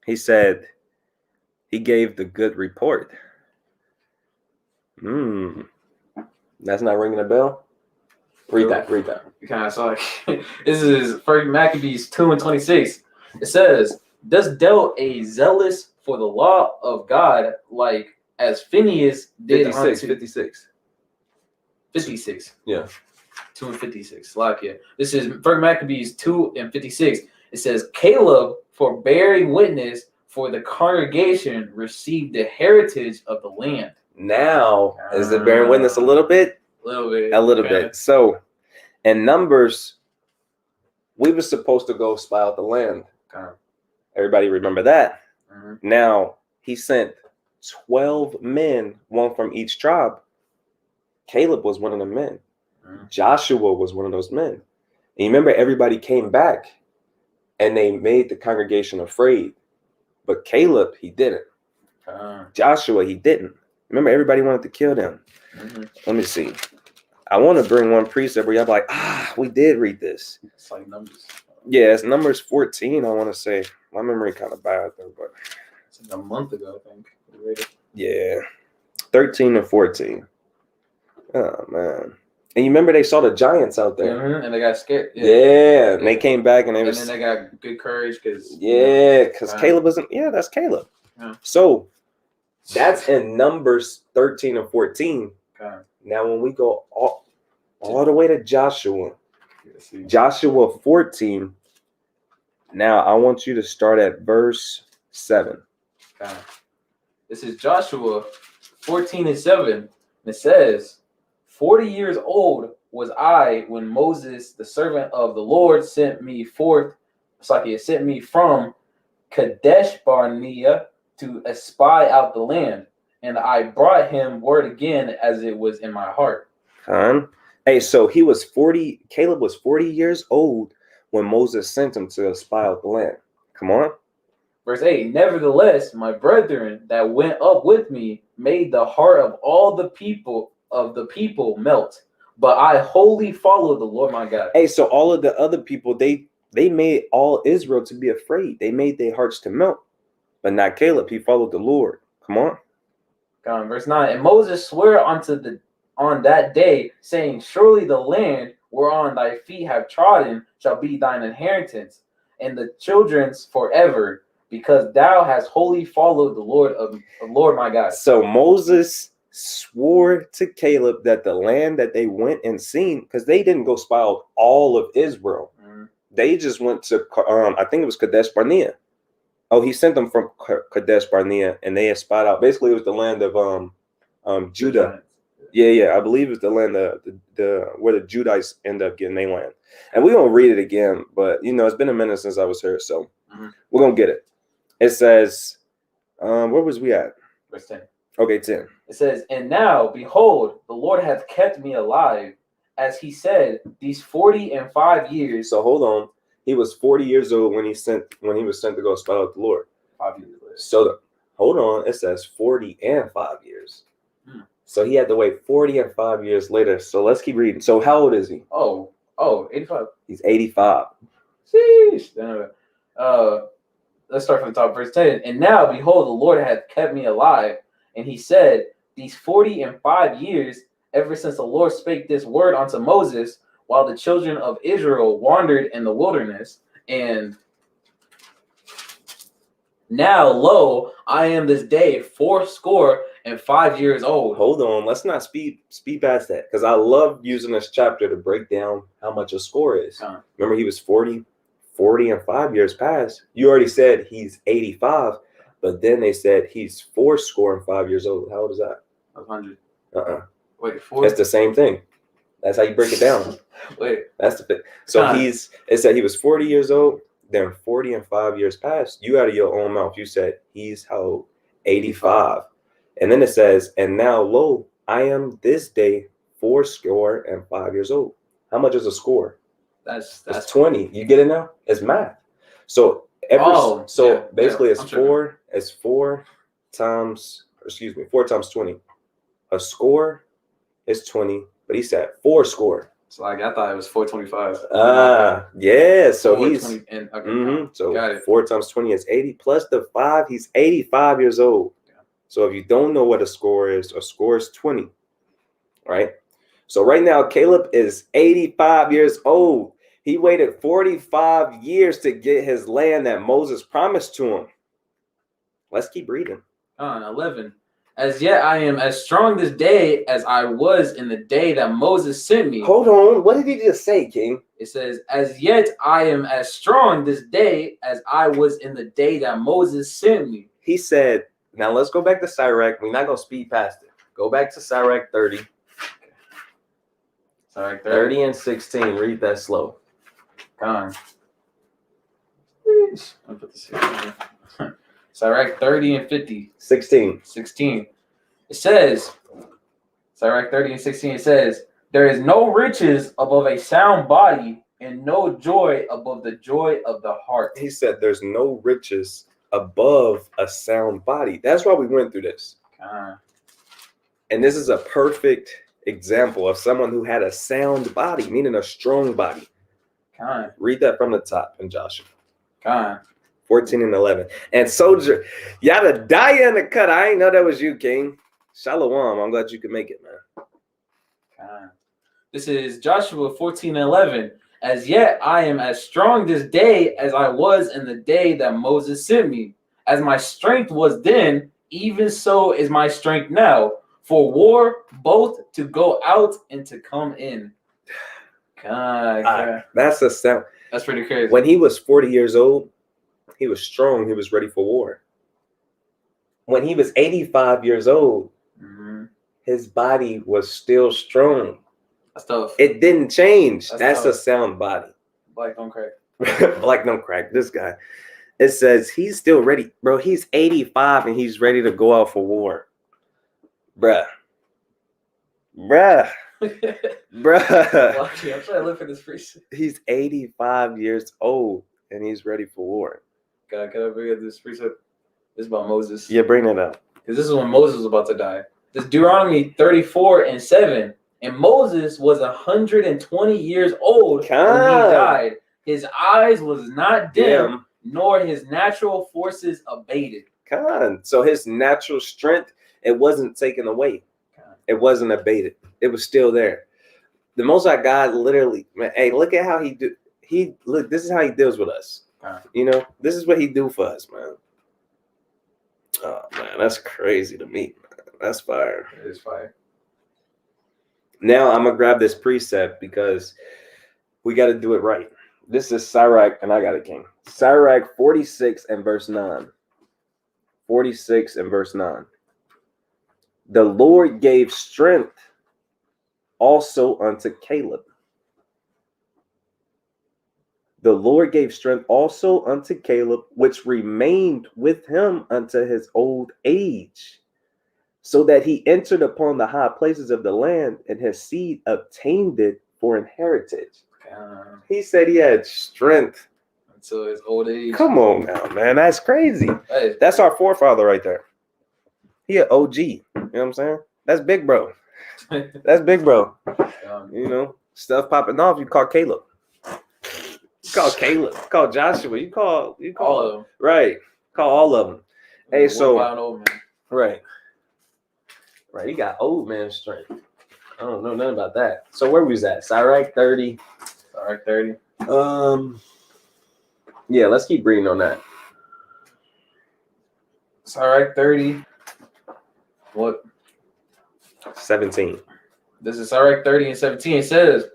He said he gave the good report. That's not ringing a bell. Read that. You kind of saw like this is First Maccabees 2:26. It says, "Thus dealt a zealous for the law of God, like as Phineas did 56, unto 56. 56." Yeah. 2:56. Like yeah. This is First Maccabees 2:56. It says, "Caleb, for bearing witness for the congregation, received the heritage of the land." Now, is it bearing witness a little bit? A little bit. A little bit. So, in Numbers, we were supposed to go spy out the land. Okay. Everybody remember that? Mhm. Now, he sent 12 men, one from each tribe. Caleb was one of the men. Joshua was one of those men. And you remember everybody came back and they made the congregation afraid. But Caleb, he didn't. Joshua, he didn't. Remember, everybody wanted to kill them. Let me see. I want to bring one precept where y'all be like, we did read this. It's like Numbers. Yeah, it's Numbers 14, I want to say. My memory kind of bad, though, but It's like a month ago, I think. We read it. yeah. 13 and 14. Oh, man. And you remember they saw the giants out there. And they got scared. Yeah. And they came back and they then they got good courage because because Caleb wasn't. Yeah, that's Caleb. Yeah. So that's in Numbers 13 and 14. Okay. Now, when we go all the way to Joshua, Joshua 14. Now, I want you to start at verse 7. Okay. This is Joshua 14:7. And it says, 40 years old was I when Moses, the servant of the Lord, sent me forth. It's like he sent me from Kadesh Barnea to espy out the land. And I brought him word again as it was in my heart. Hey, so he was 40. Caleb was 40 years old when Moses sent him to spy out the land. Come on. Verse 8, nevertheless, my brethren that went up with me made the heart of all the people melt. But I wholly followed the Lord my God. Hey, so all of the other people, they made all Israel to be afraid. They made their hearts to melt. But not Caleb. He followed the Lord. Come on. Verse 9, and Moses swore on that day, saying, surely the land whereon thy feet have trodden shall be thine inheritance, and the children's forever, because thou hast wholly followed the Lord my God. So Moses swore to Caleb that the land that they went and seen, because they didn't go spy out all of Israel. They just went to, I think it was Kadesh Barnea. Oh, he sent them from Kadesh Barnea, and they had spied out. Basically, it was the land of Judah. Yeah, I believe it's the land where the Judites end up getting their land. And we're gonna read it again, but it's been a minute since I was here, so we're gonna get it. It says, where was we at? Verse 10. Okay, 10. It says, and now behold, the Lord hath kept me alive, as he said, these 45 years. So hold on. He was 40 years old when he was sent to go spy out the Lord. 5 years later. So hold on. It says 40 and 5 years. So he had to wait 40 and 5 years later. So let's keep reading. So how old is he? Oh, 85. He's 85. Sheesh. Let's start from the top. Verse 10. And now, behold, the Lord hath kept me alive. And he said, these 45 years, ever since the Lord spake this word unto Moses, while the children of Israel wandered in the wilderness. And now, lo, I am this day 80 and 5 years old. Hold on, let's not speed past that because I love using this chapter to break down how much a score is. Remember, he was 40 and 5 years past. You already said he's 85, but then they said he's 4 and 5 years old. How old is that? 100. Wait, 4. That's the same thing. That's how you break it down. Wait. That's the thing. So it said he was 40 years old, then 40 and 5 years past. You out of your own mouth, you said he's how old? 85. And then it says, and now lo, I am this day 40 and 5 years old. How much is a score? That's 20. You get it now? It's math. So basically it's four. It's 4 times 20. A score is 20, but he said 4 score. So like I thought it was 425. Yeah. So he's so got it. 4 times 20 is 80 plus the 5. He's 85 years old. Yeah. So if you don't know what a score is 20, right? So right now Caleb is 85 years old. He waited 45 years to get his land that Moses promised to him. Let's keep reading. 11. As yet I am as strong this day as I was in the day that Moses sent me. Hold on. What did he just say, King? It says, as yet I am as strong this day as I was in the day that Moses sent me. He said, now let's go back to Sirach. We're not going to speed past it. Go back to Sirach 30. Sirach 30 and 16. Read that slow. I'll put this here. Sirach 30 and 50. 16. It says, Sirach 30 and 16, it says, there is no riches above a sound body and no joy above the joy of the heart. He said there's no riches above a sound body. That's why we went through this. And this is a perfect example of someone who had a sound body, meaning a strong body. Read that from the top in Joshua. 14 and 11. And soldier, y'all die in the cut. I ain't know that was you, King. Shalom. I'm glad you could make it, man. This is Joshua 14 and 11. As yet I am as strong this day as I was in the day that Moses sent me. As my strength was then, even so is my strength now. For war, both to go out and to come in. That's a sound. That's pretty crazy. When he was 40 years old, he was strong. He was ready for war. When he was 85 years old, his body was still strong. That's tough. It didn't change. That's tough. A sound body. Black don't crack. Black don't crack. This guy. It says he's still ready. Bro, he's 85 and he's ready to go out for war. Bruh. I'm trying to live for this priest. He's 85 years old and he's ready for war. Can I bring up this precept? This is about Moses. Yeah, bring it up. Because this is when Moses was about to die. This Deuteronomy 34 and 7. And Moses was 120 years old when he died. His eyes was not dim, nor his natural forces abated. So his natural strength, it wasn't taken away. It wasn't abated. It was still there. The Most High God literally, man, hey, look at how this is how he deals with us. You know, this is what he do for us, man. Oh man, that's crazy to me, man. That's fire. It is fire. Now I'm gonna grab this precept because we got to do it right. This is Sirach, and I got it, King. Sirach 46 and verse 9. 46 and verse 9. The Lord gave strength also unto Caleb. The Lord gave strength also unto Caleb, which remained with him unto his old age, so that he entered upon the high places of the land, and his seed obtained it for an heritage. He said he had strength until his old age. Come on now, man. That's crazy. That's our forefather right there. He an OG. You know what I'm saying? That's big bro. That's big bro. You know, stuff popping off. You call Caleb. You call Caleb. You call Joshua. You call all of them. Right. Call all of them. Hey, so old man. Right. He got old man strength. I don't know nothing about that. So where was that? Sirach 30. Sirach 30. Yeah, let's keep reading on that. Sirach 30. What? 17. This is Sirach 30 and 17. It says,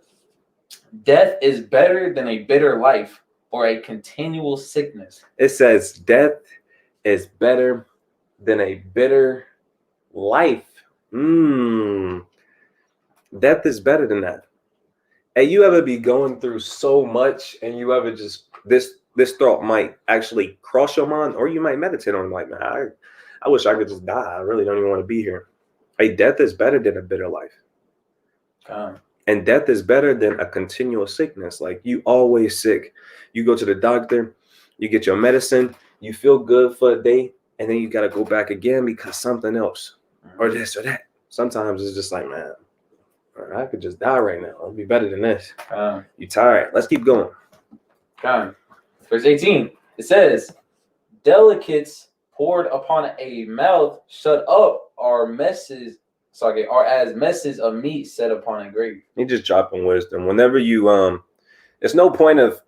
death is better than a bitter life or a continual sickness. It says death is better than a bitter life. Death is better than that. Hey, you ever be going through so much and you ever just this thought might actually cross your mind, or you might meditate on it like, man, I wish I could just die. I really don't even want to be here. Hey, death is better than a bitter life. And death is better than a continual sickness. Like, you always sick. You go to the doctor, you get your medicine, you feel good for a day, and then you got to go back again because something else or this or that. Sometimes it's just like, man, I could just die right now. It'll be better than this. You tired. Let's keep going. Verse 18, it says, delicates poured upon a mouth shut up are as messes of meat set upon a grave. You just dropping wisdom. Whenever you there's no point of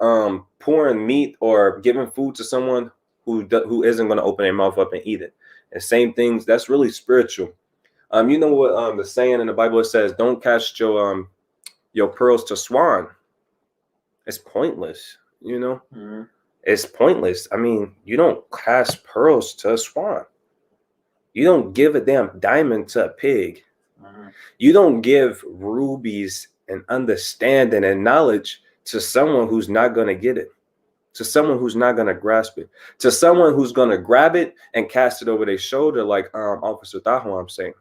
pouring meat or giving food to someone who isn't going to open their mouth up and eat it. And same things, that's really spiritual. You know what the saying in the Bible, it says, don't cast your pearls to swine. It's pointless, you know. It's pointless. I mean, you don't cast pearls to a swan. You don't give a damn diamond to a pig. You don't give rubies and understanding and knowledge to someone who's not going to get it, to someone who's not going to grasp it, to someone who's going to grab it and cast it over their shoulder, like Officer Tahoe, I'm saying,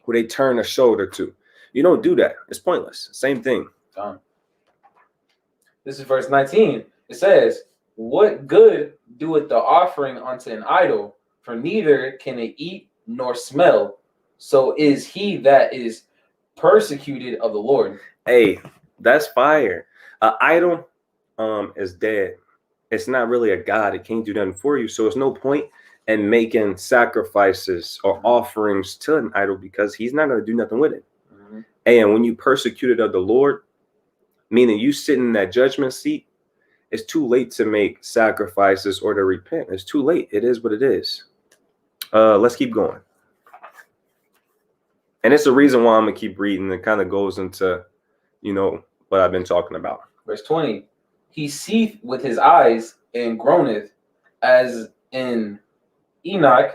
who they turn a shoulder to. You don't do that. It's pointless. Same thing. This is verse 19. It says, what good doeth the offering unto an idol? For neither can it eat nor smell. So is he that is persecuted of the Lord. Hey, that's fire. An idol is dead. It's not really a god. It can't do nothing for you. So there's no point in making sacrifices or offerings to an idol because he's not going to do nothing with it. And when you persecuted of the Lord, meaning you sitting in that judgment seat, it's too late to make sacrifices or to repent. It's too late. It is what it is. Let's keep going. And it's the reason why I'm going to keep reading. It kind of goes into, what I've been talking about. Verse 20. He seeth with his eyes and groaneth as in Enoch,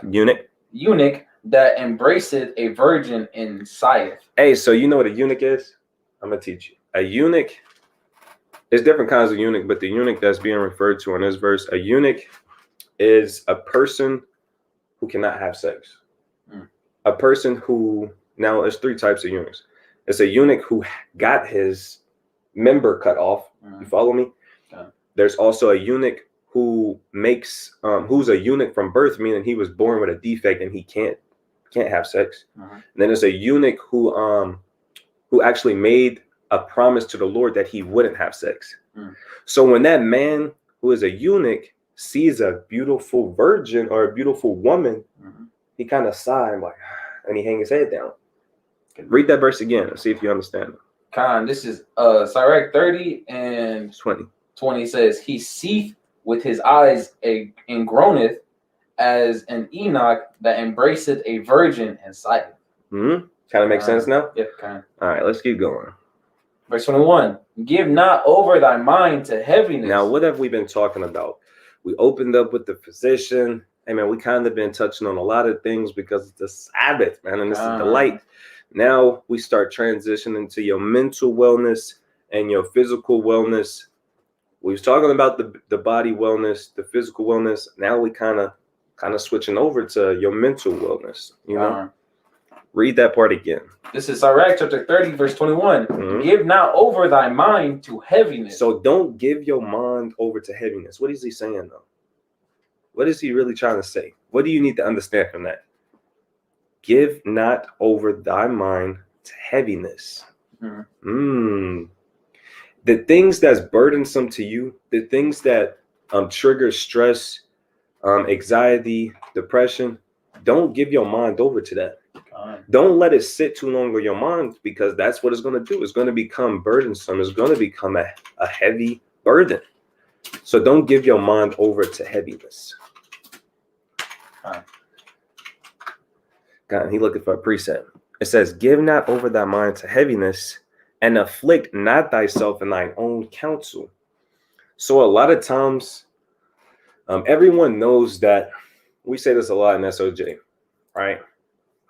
eunuch that embraceth a virgin and sigheth. Hey, so you know what a eunuch is? I'm going to teach you. A eunuch, there's different kinds of eunuch, but the eunuch that's being referred to in this verse, a eunuch is a person who cannot have sex. A person who, now there's three types of eunuchs. It's a eunuch who got his member cut off. You follow me? There's also a eunuch who makes, who's a eunuch from birth, meaning he was born with a defect and he can't have sex. And then there's a eunuch who actually made a promise to the Lord that he wouldn't have sex. So when that man who is a eunuch sees a beautiful virgin or a beautiful woman, he kind of sighs like, and he hangs his head down. Read that verse again and see if you understand it. This is Sirach 30 and 20 says, he seeth with his eyes and groaneth as an Enoch that embraceth a virgin and sigheth. Kind of makes sense now? Yeah, kind of. All right, let's keep going. Verse 21, give not over thy mind to heaviness. Now, what have we been talking about? We opened up with the physician. Hey, man, we kind of been touching on a lot of things because it's the Sabbath, man, and this is the light. Now we start transitioning to your mental wellness and your physical wellness. We was talking about the body wellness, the physical wellness. Now we kind of switching over to your mental wellness, Read that part again. This is Sirach chapter 30, verse 21. Give not over thy mind to heaviness. So don't give your mind over to heaviness. What is he saying, though? What is he really trying to say? What do you need to understand from that? Give not over thy mind to heaviness. The things that's burdensome to you, the things that trigger stress, anxiety, depression, don't give your mind over to that. Don't let it sit too long on your mind, because that's what it's going to do. It's going to become burdensome. It's going to become a heavy burden. So don't give your mind over to heaviness. God, he looking for a precept. It says, give not over thy mind to heaviness, and afflict not thyself in thine own counsel. So a lot of times, everyone knows that we say this a lot in SOJ, right?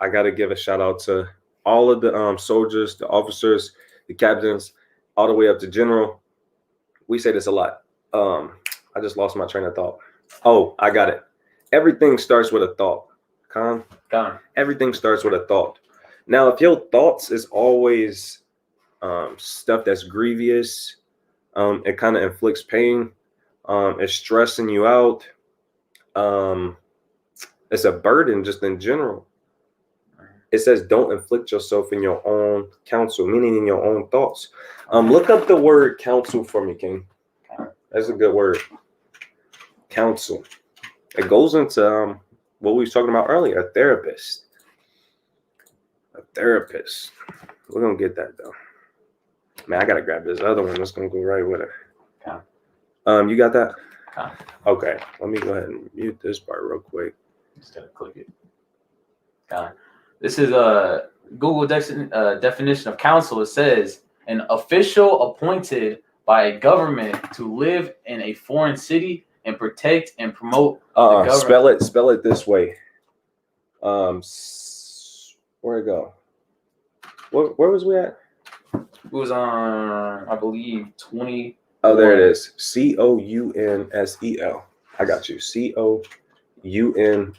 I got to give a shout out to all of the soldiers, the officers, the captains, all the way up to general. We say this a lot. I just lost my train of thought. Oh, I got it. Everything starts with a thought. Everything starts with a thought. Now, if your thoughts is always stuff that's grievous, it kind of inflicts pain, it's stressing you out, it's a burden just in general. It says don't inflict yourself in your own counsel, meaning in your own thoughts. Look up the word counsel for me, King. That's a good word. Counsel. It goes into what we was talking about earlier, a therapist. A therapist. We're going to get that, though. Man, I got to grab this other one. That's going to go right with it. You got that? Okay. Let me go ahead and mute this part real quick. Just got to click it. This is a Google definition of counsel. It says an official appointed by a government to live in a foreign city and protect and promote the government. Spell it this way. Where'd it go? Where was we at? It was on, I believe, 20. Oh, there it is. COUNSEL. I got you. COUNSEL.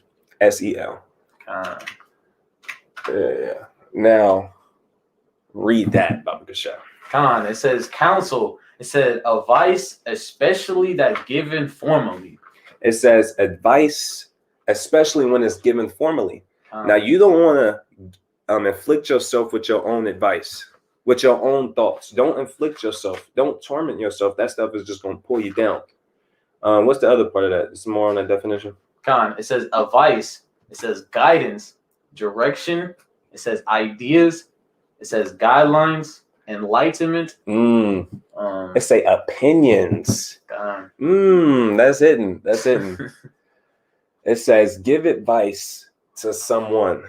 Yeah. Now, read that, Baba Gasha. It says counsel. It said advice, especially that given formally. It says advice, especially when it's given formally. Now, you don't want to inflict yourself with your own advice, with your own thoughts. Don't inflict yourself. Don't torment yourself. That stuff is just going to pull you down. What's the other part of that? It's more on the definition. It says advice. It says guidance, direction. It says ideas. It says guidelines, enlightenment. It say opinions. That's hidden. That's hidden. It says give advice to someone.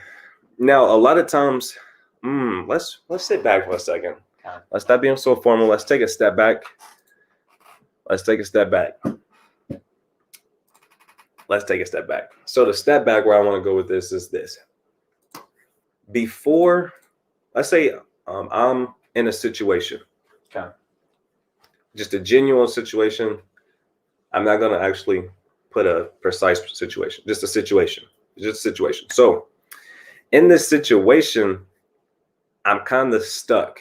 Now, a lot of times, let's sit back for a second. Let's stop being so formal. Let's take a step back. Let's take a step back. So the step back where I want to go with this is this. Before, let's say I'm in a situation. Just a genuine situation. I'm not going to actually put a precise situation. Just a situation. So in this situation, I'm kind of stuck.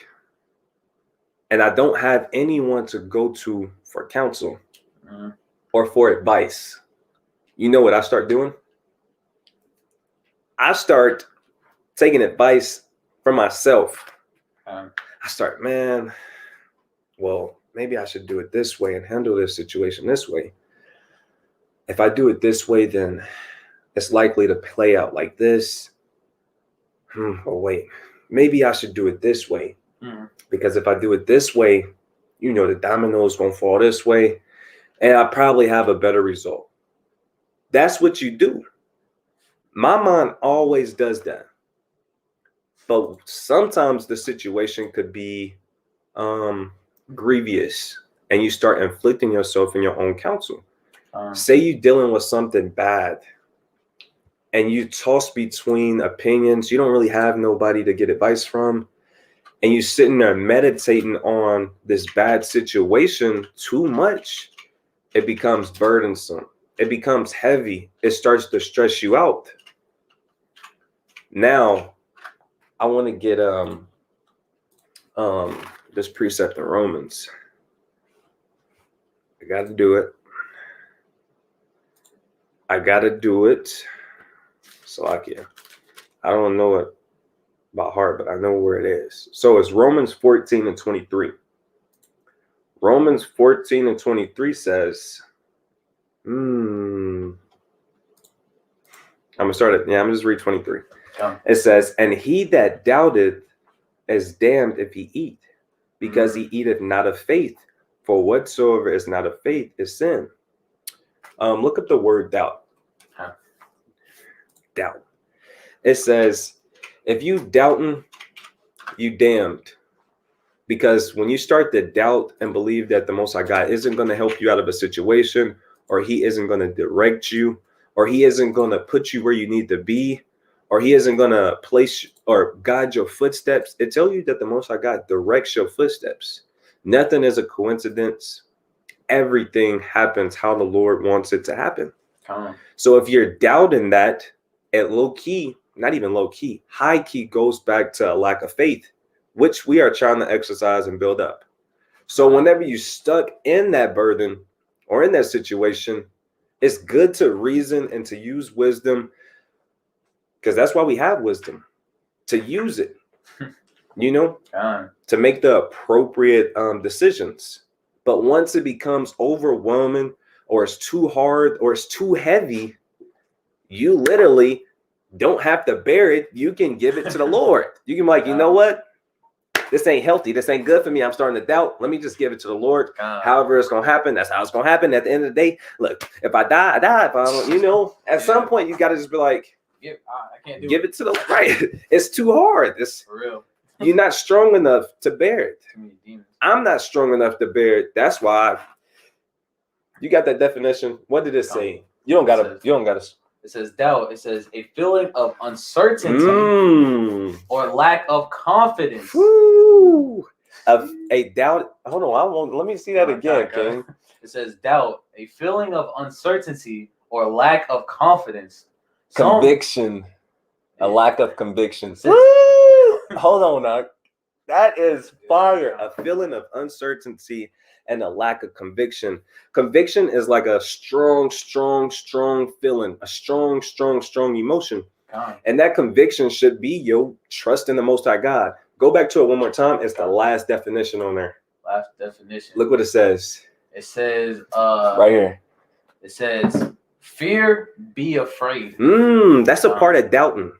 And I don't have anyone to go to for counsel or for advice. You know what I start doing? I start taking advice from myself. I start, well, maybe I should do it this way and handle this situation this way. If I do it this way, then it's likely to play out like this. Oh, wait, maybe I should do it this way. Because if I do it this way, the dominoes won't fall this way. And I probably have a better result. That's what you do. My mind always does that. But sometimes the situation could be grievous and you start inflicting yourself in your own counsel. Say you're dealing with something bad and you toss between opinions. You don't really have nobody to get advice from. And you're sitting there meditating on this bad situation too much. It becomes burdensome. It becomes heavy. It starts to stress you out. Now, I want to get this precept in Romans. I got to do it. So I don't know it by heart, but I know where it is. So it's Romans 14:23. Romans 14:23 says, I'm gonna start it. I'm gonna just read 23. It says, and he that doubteth is damned if he eat, because he eateth not of faith. For whatsoever is not of faith is sin. Look up the word doubt. Doubt. It says, if you doubting, you damned. Because when you start to doubt and believe that the Most High God isn't going to help you out of a situation, or he isn't going to direct you, or he isn't going to put you where you need to be, or he isn't going to place or guide your footsteps, it tells you that the Most High God directs your footsteps. Nothing is a coincidence. Everything happens how the Lord wants it to happen. So if you're doubting that, at low key, not even low key, high key goes back to a lack of faith, which we are trying to exercise and build up. So whenever you're stuck in that burden or in that situation, it's good to reason and to use wisdom, because that's why we have wisdom, to use it, to make the appropriate decisions. But once it becomes overwhelming, or it's too hard, or it's too heavy, you literally don't have to bear it. You can give it to the Lord. You can be like, you know what? This ain't healthy. This ain't good for me. I'm starting to doubt. Let me just give it to the Lord. However it's going to happen, that's how it's going to happen. At the end of the day, look, if I die, I die. If I don't, at some point, you got to just be like, I can't give it to the right. It's too hard. It's for real. You're not strong enough to bear it. Too many demons. I'm not strong enough to bear it. That's why you got that definition. What did it say? You don't gotta. It says doubt. It says a feeling of uncertainty or lack of confidence. Woo. A doubt. Hold on. Let me see that again, King. It says doubt, a feeling of uncertainty or lack of confidence. Conviction. A lack of conviction. Hold on now. That is fire. A feeling of uncertainty and a lack of conviction. Conviction is like a strong feeling, a strong emotion. And that conviction should be your trust in the Most High God. Go back to it one more time. It's the last definition on there. Last definition. Look what it says. It says right here. It says, fear, be afraid. That's a part of doubting.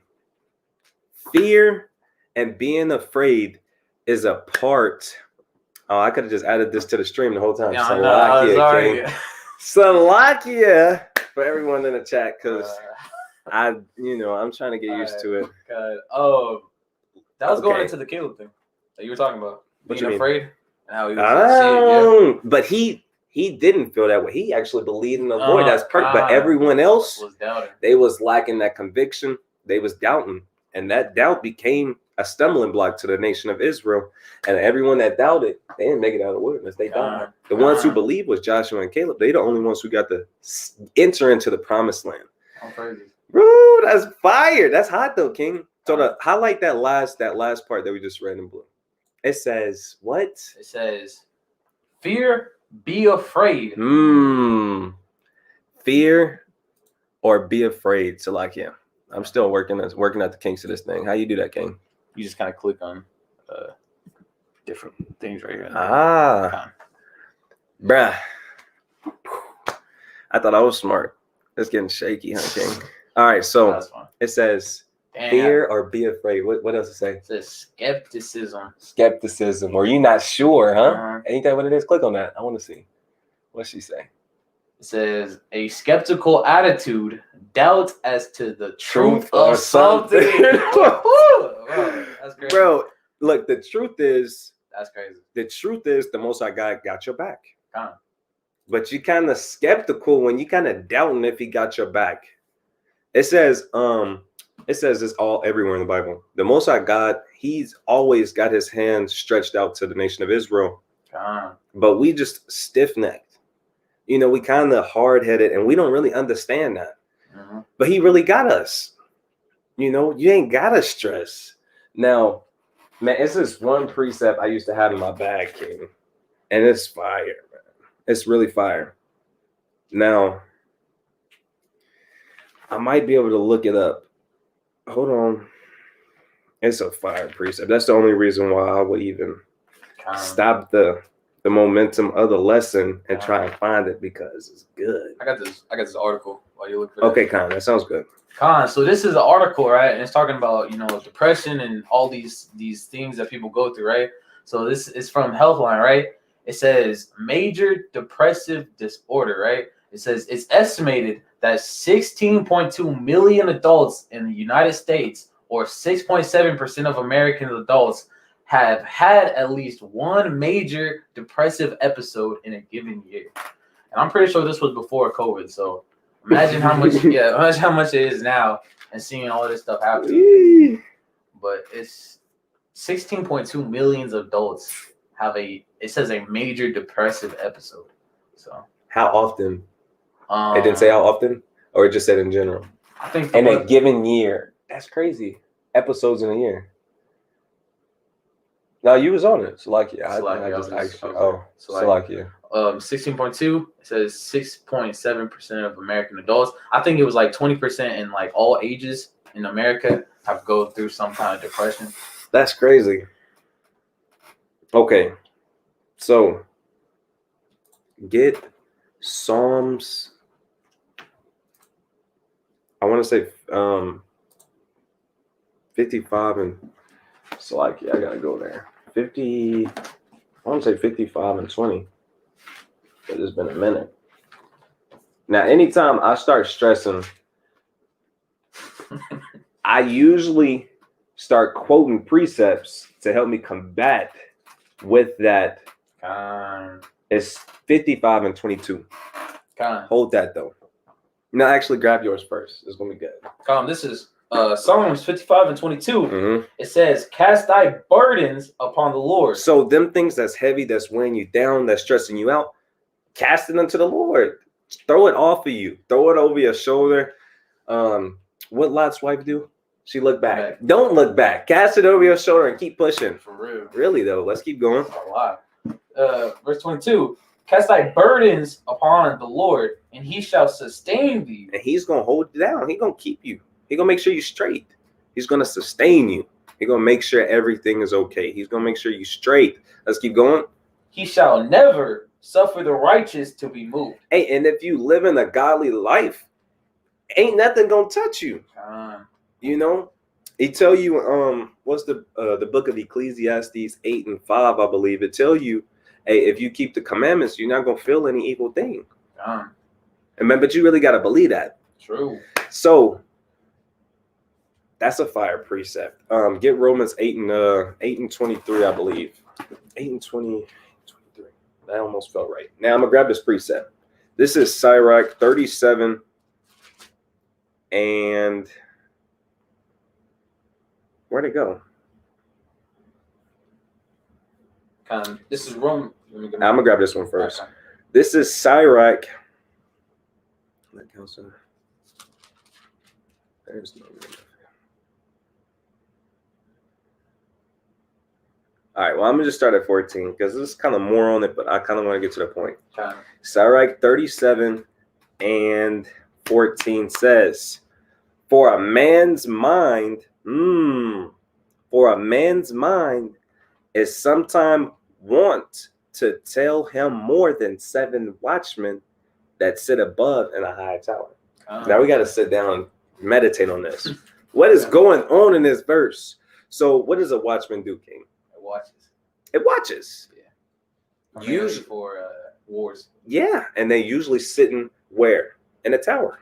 Fear and being afraid is a part. Oh, I could have just added this to the stream the whole time. Yeah, Salakia for everyone in the chat, because I'm trying to get used to it. God. Oh, that was going into the Caleb thing that you were talking about. What being you afraid and how he was but he didn't feel that way. He actually believed in the Lord. That's perfect. But everyone else was doubting. They was lacking that conviction. They was doubting, and that doubt became a stumbling block to the nation of Israel. And everyone that doubted, they didn't make it out of the wilderness. They died. The ones who believed was Joshua and Caleb. They the only ones who got to enter into the promised land. Bro, that's fire. That's hot though, King. So to highlight that last part that we just read in blue, it says what? It says, fear, be afraid. Fear or be afraid. So like, yeah, I'm still working at the kinks of this thing. How you do that, King? You just kind of click on different things right here. Bruh. I thought I was smart. It's getting shaky, huh, King? All right, so it says fear or be afraid. What else it say? It says skepticism. Skepticism. Or you not sure, huh? Ain't that what it is? Click on that. I want to see. What's she say? It says a skeptical attitude, doubt as to the truth of something. That's crazy. Bro, look, the truth is, that's crazy. The truth is the Most High God got your back. But you kind of skeptical when you kind of doubting if he got your back. It says it's all everywhere in the Bible. The Most High God, he's always got his hands stretched out to the nation of Israel. But we just stiff-necked. We kind of hard-headed, and we don't really understand that. But he really got us. You ain't got to stress. Now, man, it's this one precept I used to have in my bag, King. And it's fire, man. It's really fire. Now, I might be able to look it up. Hold on. It's a fire precept. That's the only reason why I would even stop the momentum of the lesson and try and find it, because it's good. I got this article while you look for Okay, Khan, that sounds good. Khan, so this is an article, right? And it's talking about, depression and all these things that people go through, right? So this is from Healthline, right? It says major depressive disorder, right? It says it's estimated that 16.2 million adults in the United States, or 6.7% of American adults, have had at least one major depressive episode in a given year. And I'm pretty sure this was before COVID. So imagine how much, imagine how much it is now and seeing all this stuff happen. But it's 16.2 million adults have it says a major depressive episode. So How often? It didn't say how often, or it just said in general. I think In a given year. That's crazy. Episodes in a year. No, you was on it. Salakia. I just asked you. Oh, Salakia. 16.2, it says 6.7% of American adults. I think it was like 20% in like all ages in America have go through some kind of depression. That's crazy. Okay. So get Psalms. I want to say 55 and Salakia. I gotta go there. 50. I want to say 55 and 20. But it's been a minute. Now, anytime I start stressing, I usually start quoting precepts to help me combat with that. It's 55 and 22. Hold that though. No, actually grab yours first. It's gonna be good. This is Psalms 55 and 22. Mm-hmm. It says, "Cast thy burdens upon the Lord." So them things that's heavy, that's weighing you down, that's stressing you out, cast it unto the Lord. Throw it off of you. Throw it over your shoulder. What Lot's wife do? She looked back. Don't look back. Cast it over your shoulder and keep pushing. For real. Really though, let's keep going. A lot. Verse 22. Cast thy burdens upon the Lord, and he shall sustain thee. And he's gonna hold it down. He's gonna keep you. He's gonna make sure you're straight. He's gonna sustain you. He's gonna make sure everything is okay. He's gonna make sure you're straight. Let's keep going. He shall never suffer the righteous to be moved. Hey, and if you live in a godly life, ain't nothing gonna touch you. You know, it tell you what's the book of Ecclesiastes 8 and 5, I believe. It tell you, hey, if you keep the commandments, you're not gonna feel any evil thing. But you really gotta believe that. True. So that's a fire precept. Get Romans 8 and 23, I believe. 8 and 20, 23. That almost felt right. Now I'm gonna grab this precept. This is Sirach 37 and where'd it go? This is Rome. I'm gonna grab this one first. Okay. This is Sirach. There's no. All right, well, I'm gonna just start at 14 because there's kind of more on it, but I kind of want to get to the point. Okay. Sirach 37 and 14 says, For a man's mind is sometime wont to tell him more than 7 watchmen that sit above in a high tower." Now we got to sit down and meditate on this. What is going on in this verse? So what does a watchman do, King? It watches. Yeah. Usually for wars. Yeah, and they usually sitting where? In a tower.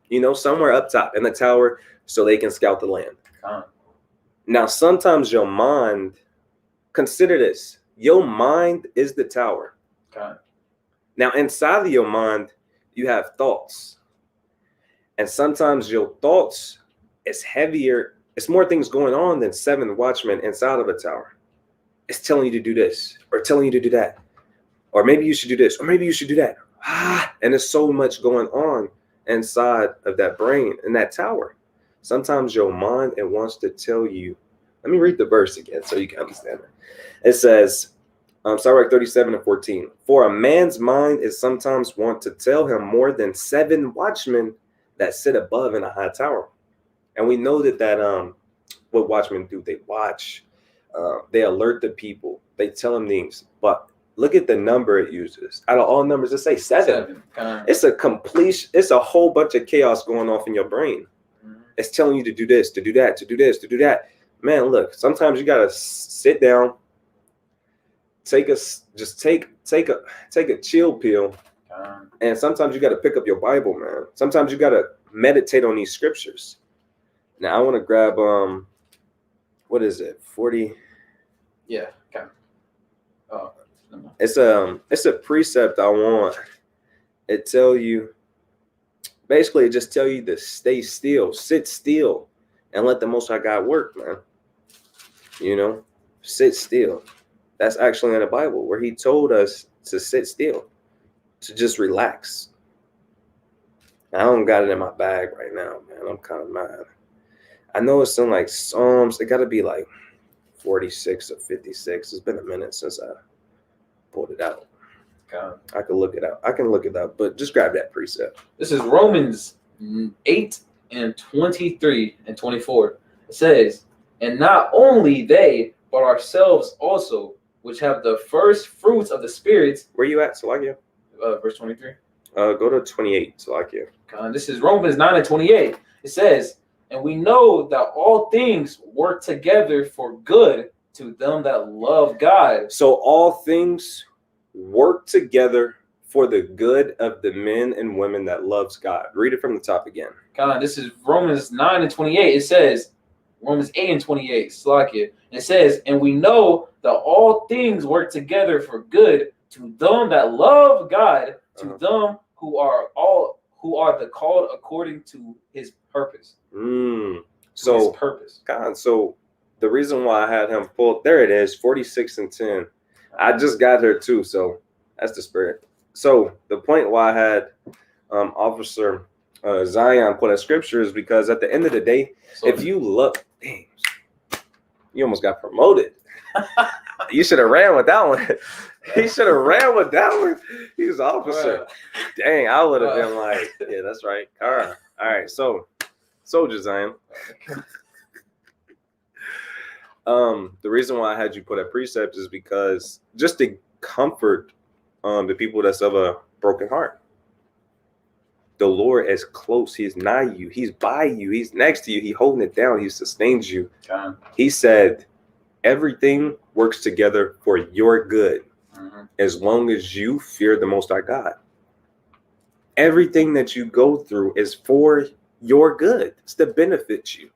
You know, somewhere up top in the tower so they can scout the land. Now, sometimes your mind, consider this, your mind is the tower. Now, inside of your mind, you have thoughts. And sometimes your thoughts is heavier. It's more things going on than 7 watchmen inside of a tower. It's telling you to do this or telling you to do that. Or maybe you should do this or maybe you should do that. And there's so much going on inside of that brain in that tower. Sometimes your mind, it wants to tell you. Let me read the verse again so you can understand it. It says, Sirach 37 and 14. For a man's mind is sometimes wont to tell him more than 7 watchmen that sit above in a high tower. And we know that what watchmen do, they watch. They alert the people. They tell them things. But look at the number it uses. Out of all numbers, let's say 7. It's a whole bunch of chaos going off in your brain. It's telling you to do this, to do that, to do this, to do that. Man, look, sometimes you gotta sit down, take a chill pill, And sometimes you got to pick up your Bible, man. Sometimes you got to meditate on these scriptures. Now I want to grab what is it? 40. Yeah. Okay. Oh. It's a precept I want. It tell you basically it just tell you to stay still, sit still, and let the Most High God work, man. You know, sit still. That's actually in the Bible where he told us to sit still, to just relax. I don't got it in my bag right now, man. I'm kind of mad. I know it's in like Psalms. It got to be like 46 or 56. It's been a minute since I pulled it out. God. I can look it up. I can look it up, but just grab that precept. This is Romans 8 and 23 and 24. It says, and not only they, but ourselves also, which have the first fruits of the spirits. Where you at, Salakia? Verse 23. Go to 28, Salakia. This is Romans 9 and 28. It says, and we know that all things work together for good to them that love God. So all things work together for the good of the men and women that loves God. Read it from the top again. This is Romans 9 and 28. It says, Romans 8 and 28, Slakia. It says, and we know that all things work together for good to them that love God, to them who are the called according to his purpose. So his purpose. God, so the reason why I had him pull, there it is, 46 and 10. I just got her too, so that's the spirit. So the point why I had Officer Zion put a scripture is because at the end of the day, if you look, dang, you almost got promoted. You should have ran with that one. He should have ran with that one. He was officer. Dang, I would have been like, yeah, that's right. All right. So, Soldier Zion. The reason why I had you put a precept is because just to comfort the people that's of a broken heart. The Lord is close. He's nigh you. He's by you. He's next to you. He holding it down. He sustains you. He said, everything works together for your good as long as you fear the Most High God. Everything that you go through is for your good. It's to benefit you.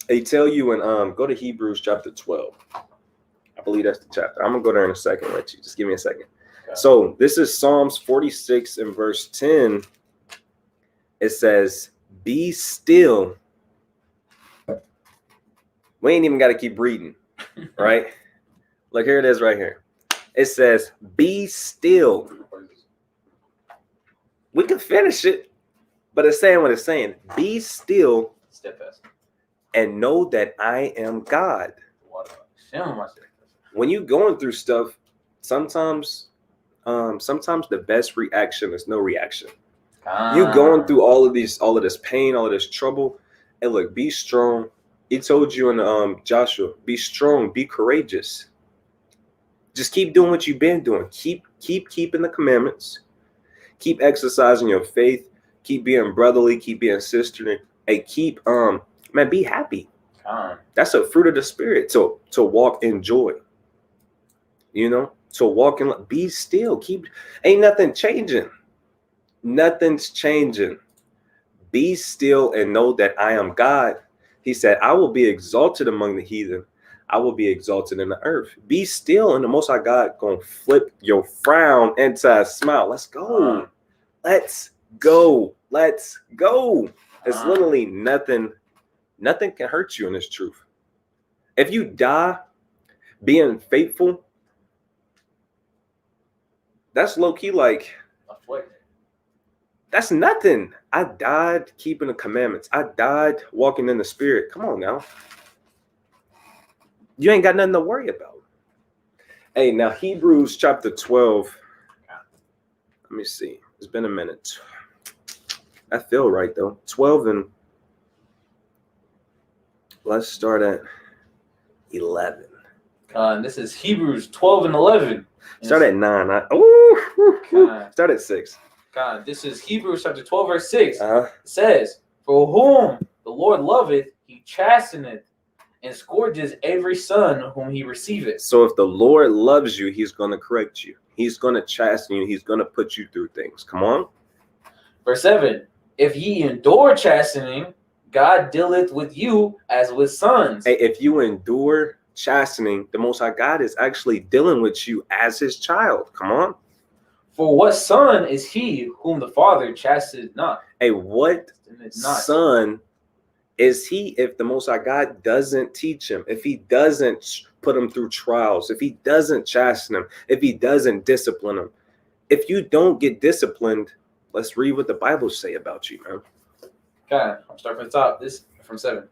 They tell you in go to Hebrews chapter 12. I believe that's the chapter. I'm gonna go there in a second. Let you just give me a second. So this is Psalms 46 and verse 10. It says, be still. We ain't even got to keep reading, right? Look, here it is right here. It says, be still. We can finish it, but it's saying what it's saying. Be still and know that I am God. When you're going through stuff, sometimes the best reaction is no reaction. You going through all of this pain, all of this trouble, and look, be strong. He told you in Joshua, be strong, be courageous. Just keep doing what you've been doing. Keep keeping the commandments. Keep exercising your faith. Keep being brotherly. Keep being sisterly. And keep man, be happy. That's a fruit of the spirit. To walk in joy. You know, to walk in, be still. Ain't nothing changing. Nothing's changing. Be still and know that I am God. He said, I will be exalted among the heathen. I will be exalted in the earth. Be still, and the Most High God gonna flip your frown into a smile. Let's go. Let's go. Let's go. It's literally nothing can hurt you in this truth. If you die being faithful, that's low-key like, that's nothing. I died keeping the commandments. I died walking in the spirit. Come on now. You ain't got nothing to worry about. Hey, now Hebrews chapter 12. Let me see. It's been a minute. I feel right though. 12 and let's start at 11. This is Hebrews 12 and 11. Start at 9. Start at 6. This is Hebrews chapter 12, verse 6. It says, for whom the Lord loveth, he chasteneth, and scourges every son whom he receiveth. So if the Lord loves you, he's going to correct you. He's going to chasten you. He's going to put you through things. Come on. Verse 7, if ye endure chastening, God dealeth with you as with sons. Hey, if you endure chastening, the Most High God is actually dealing with you as his child. Come on. For what son is he whom the Father chasteneth not? Hey, what Not. son is he if the Most High God doesn't teach him, if he doesn't put him through trials, if he doesn't chasten him, if he doesn't discipline him? If you don't get disciplined, let's read what the Bible say about you, man. Okay, I'm starting from the top. This from 7.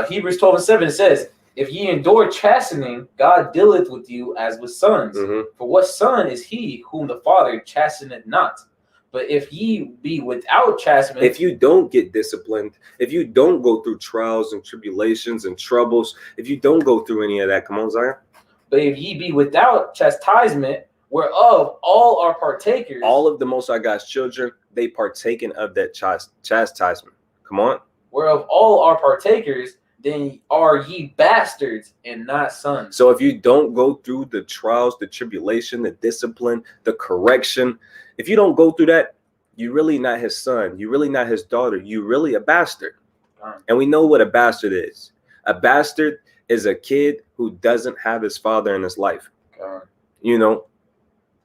Hebrews 12:7 it says, if ye endure chastening, God dealeth with you as with sons. Mhm. For what son is he whom the Father chasteneth not? But if ye be without chastisement, If you don't get disciplined, if you don't go through trials and tribulations and troubles, if you don't go through any of that, come on, Zion. but if ye be without chastisement, whereof all are partakers, All of the Most High God's children, they partaken of that chastisement. Come on. whereof all are partakers, then are ye bastards and not sons. So if you don't go through the trials, the tribulation, the discipline, the correction, if you don't go through that, you're really not his son. You're really not his daughter. You're really a bastard. And we know what a bastard is. A bastard is a kid who doesn't have his father in his life. You know,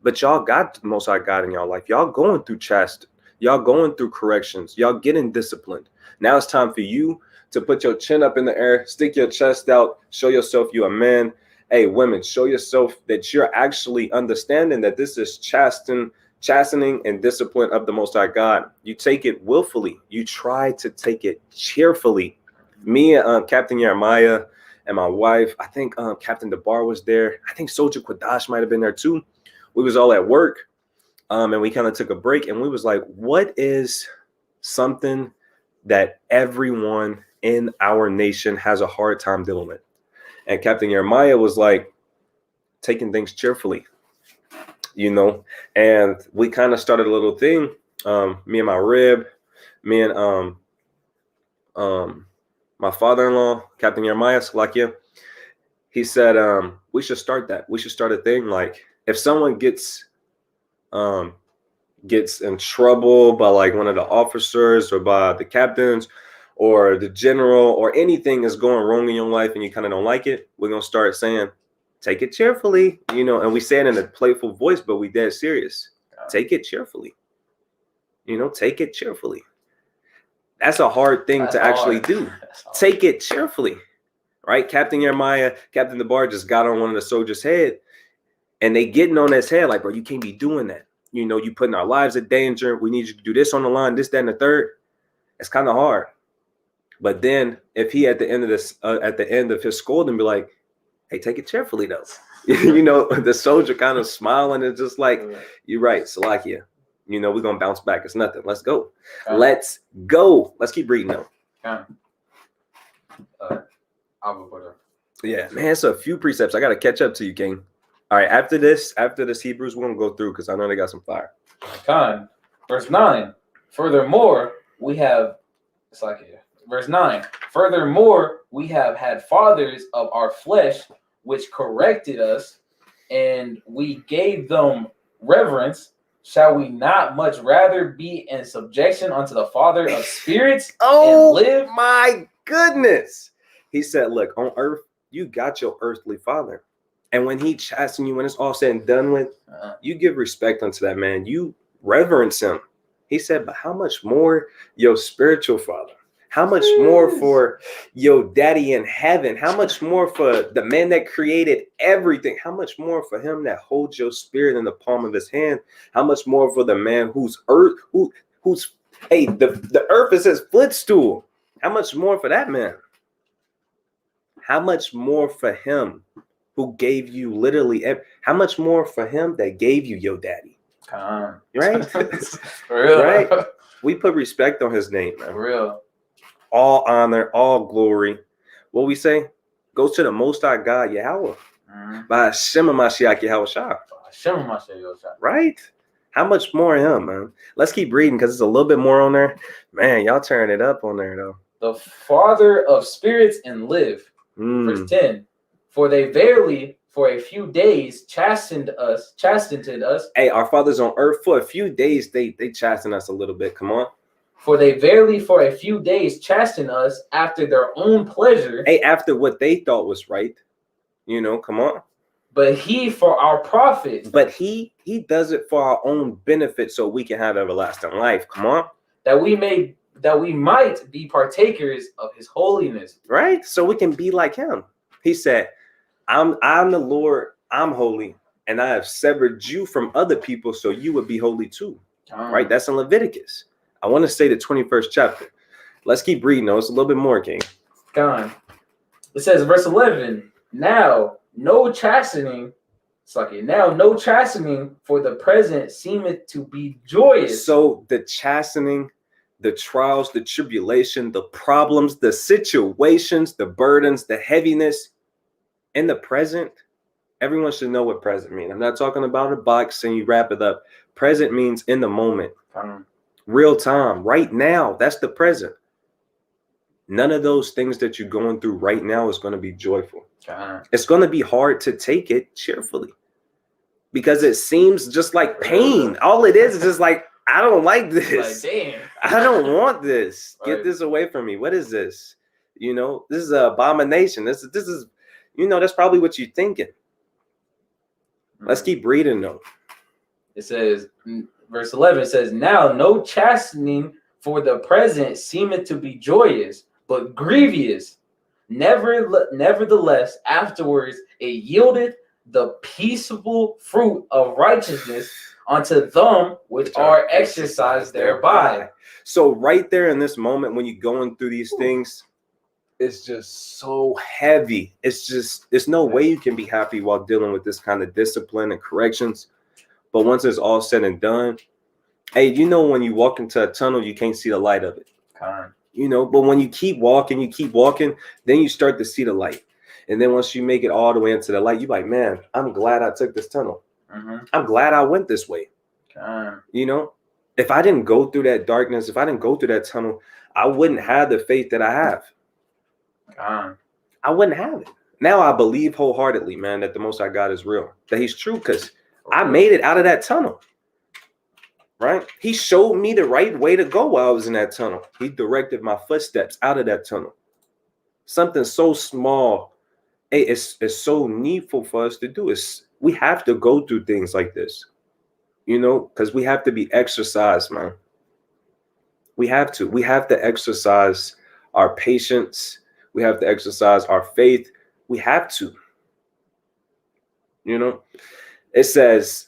but y'all got the Most High God in y'all life. Y'all going through chastisement. Y'all going through corrections. Y'all getting disciplined. Now it's time for you to put your chin up in the air, stick your chest out, show yourself you're a man. Hey, women, show yourself that you're actually understanding that this is chastening and discipline of the Most High God. You take it willfully. You try to take it cheerfully. Me and Captain Jeremiah and my wife, I think Captain DeBar was there. I think Soldier Quadash might have been there too. We was all at work, and we kind of took a break, and we was like, what is something that everyone in our nation has a hard time dealing with? And Captain Jeremiah was like, taking things cheerfully, you know. And we kind of started a little thing. Me and my rib, me and my father-in-law, Captain Jeremiah Slakia, he said we should start that. We should start a thing like if someone gets in trouble by like one of the officers or by the captains or the general or anything is going wrong in your life and you kind of don't like it, we're going to start saying, take it cheerfully, you know, and we say it in a playful voice, but we dead serious. Take it cheerfully. You know, take it cheerfully. That's a hard thing to actually do. Take it cheerfully, right? Captain Jeremiah, Captain DeBar just got on one of the soldiers' head and they getting on his head like, bro, you can't be doing that. You know, you putting our lives in danger. We need you to do this on the line, this, that, and the third. It's kind of hard. But then if he at the end of this, at the end of his scolding, be like, hey, take it cheerfully though. You know, the soldier kind of smiling and just like, you're right, Salakia. You know, we're going to bounce back. It's nothing. Let's go. Let's go. Let's keep reading though. Yeah, man, it's a few precepts. I got to catch up to you, King. All right, after this Hebrews, we're going to go through because I know they got some fire. Verse 9. Furthermore, we have, it's like here. Verse 9. Furthermore, we have had fathers of our flesh which corrected us, and we gave them reverence. Shall we not much rather be in subjection unto the Father of spirits and live? My goodness. He said, look, on earth, you got your earthly father. And when he chastens you, when it's all said and done with, you give respect unto that man. You reverence him. He said, but how much more your spiritual father? How much more for your daddy in heaven? How much more for the man that created everything? How much more for him that holds your spirit in the palm of his hand? How much more for the man whose earth, who's hey, the earth is his footstool? How much more for that man? How much more for him who gave you literally, how much more for him that gave you your daddy? Right? For real. Right? We put respect on his name, man. For real. All honor, all glory. What we say? Go to the Most High God, Yahweh. By Hashem Mashiach Yahweh. Right? How much more him, man? Let's keep reading because it's a little bit more on there. Man, y'all tearing it up on there, though. The Father of spirits and live, Verse 10. For they verily for a few days chastened us. Hey, our fathers on earth for a few days, they chasten us a little bit. Come on. For they verily for a few days chasten us after their own pleasure. Hey, after what they thought was right. You know, come on. But he for our profit. But he does it for our own benefit so we can have everlasting life. Come on. That we might be partakers of his holiness. Right? So we can be like him. He said, I'm the Lord, I'm holy, and I have severed you from other people so you would be holy too. Right? That's in Leviticus. I want to say the 21st chapter. Let's keep reading though. It's a little bit more, King. Gone. It says, verse 11, now no chastening for the present seemeth to be joyous. So the chastening, the trials, the tribulation, the problems, the situations, the burdens, the heaviness in the present, everyone should know what present means. I'm not talking about a box and you wrap it up. Present means in the moment, real time, right now. That's the present. None of those things that you're going through right now is going to be joyful. It's going to be hard to take it cheerfully because it seems just like pain. All it is just like, I don't like this. Like, damn. I don't want this. Get Right. this away from me. What is this? You know, this is an abomination. This is, you know, that's probably what you're thinking. Let's keep reading though. It says, verse 11 says, now no chastening for the present seemeth to be joyous, but grievous. Nevertheless, afterwards it yielded the peaceable fruit of righteousness unto them which are exercised thereby. So right there in this moment when you're going through these things, it's just so heavy. It's no way you can be happy while dealing with this kind of discipline and corrections. But once it's all said and done, hey, you know, when you walk into a tunnel, you can't see the light of it. You know, but when you keep walking, then you start to see the light. And then once you make it all the way into the light, you're like, man, I'm glad I took this tunnel. I'm glad I went this way. You know, if I didn't go through that darkness, if I didn't go through that tunnel, I wouldn't have the faith that I have. I wouldn't have it. Now I believe wholeheartedly, man, that the Most High God is real, that he's true, because I made it out of that tunnel. Right? He showed me the right way to go while I was in that tunnel. He directed my footsteps out of that tunnel. Something so small, it's so needful for us to do. We have to go through things like this, you know, because we have to be exercised, man. We have to exercise our patience. We have to exercise our faith. We have to, you know. It says,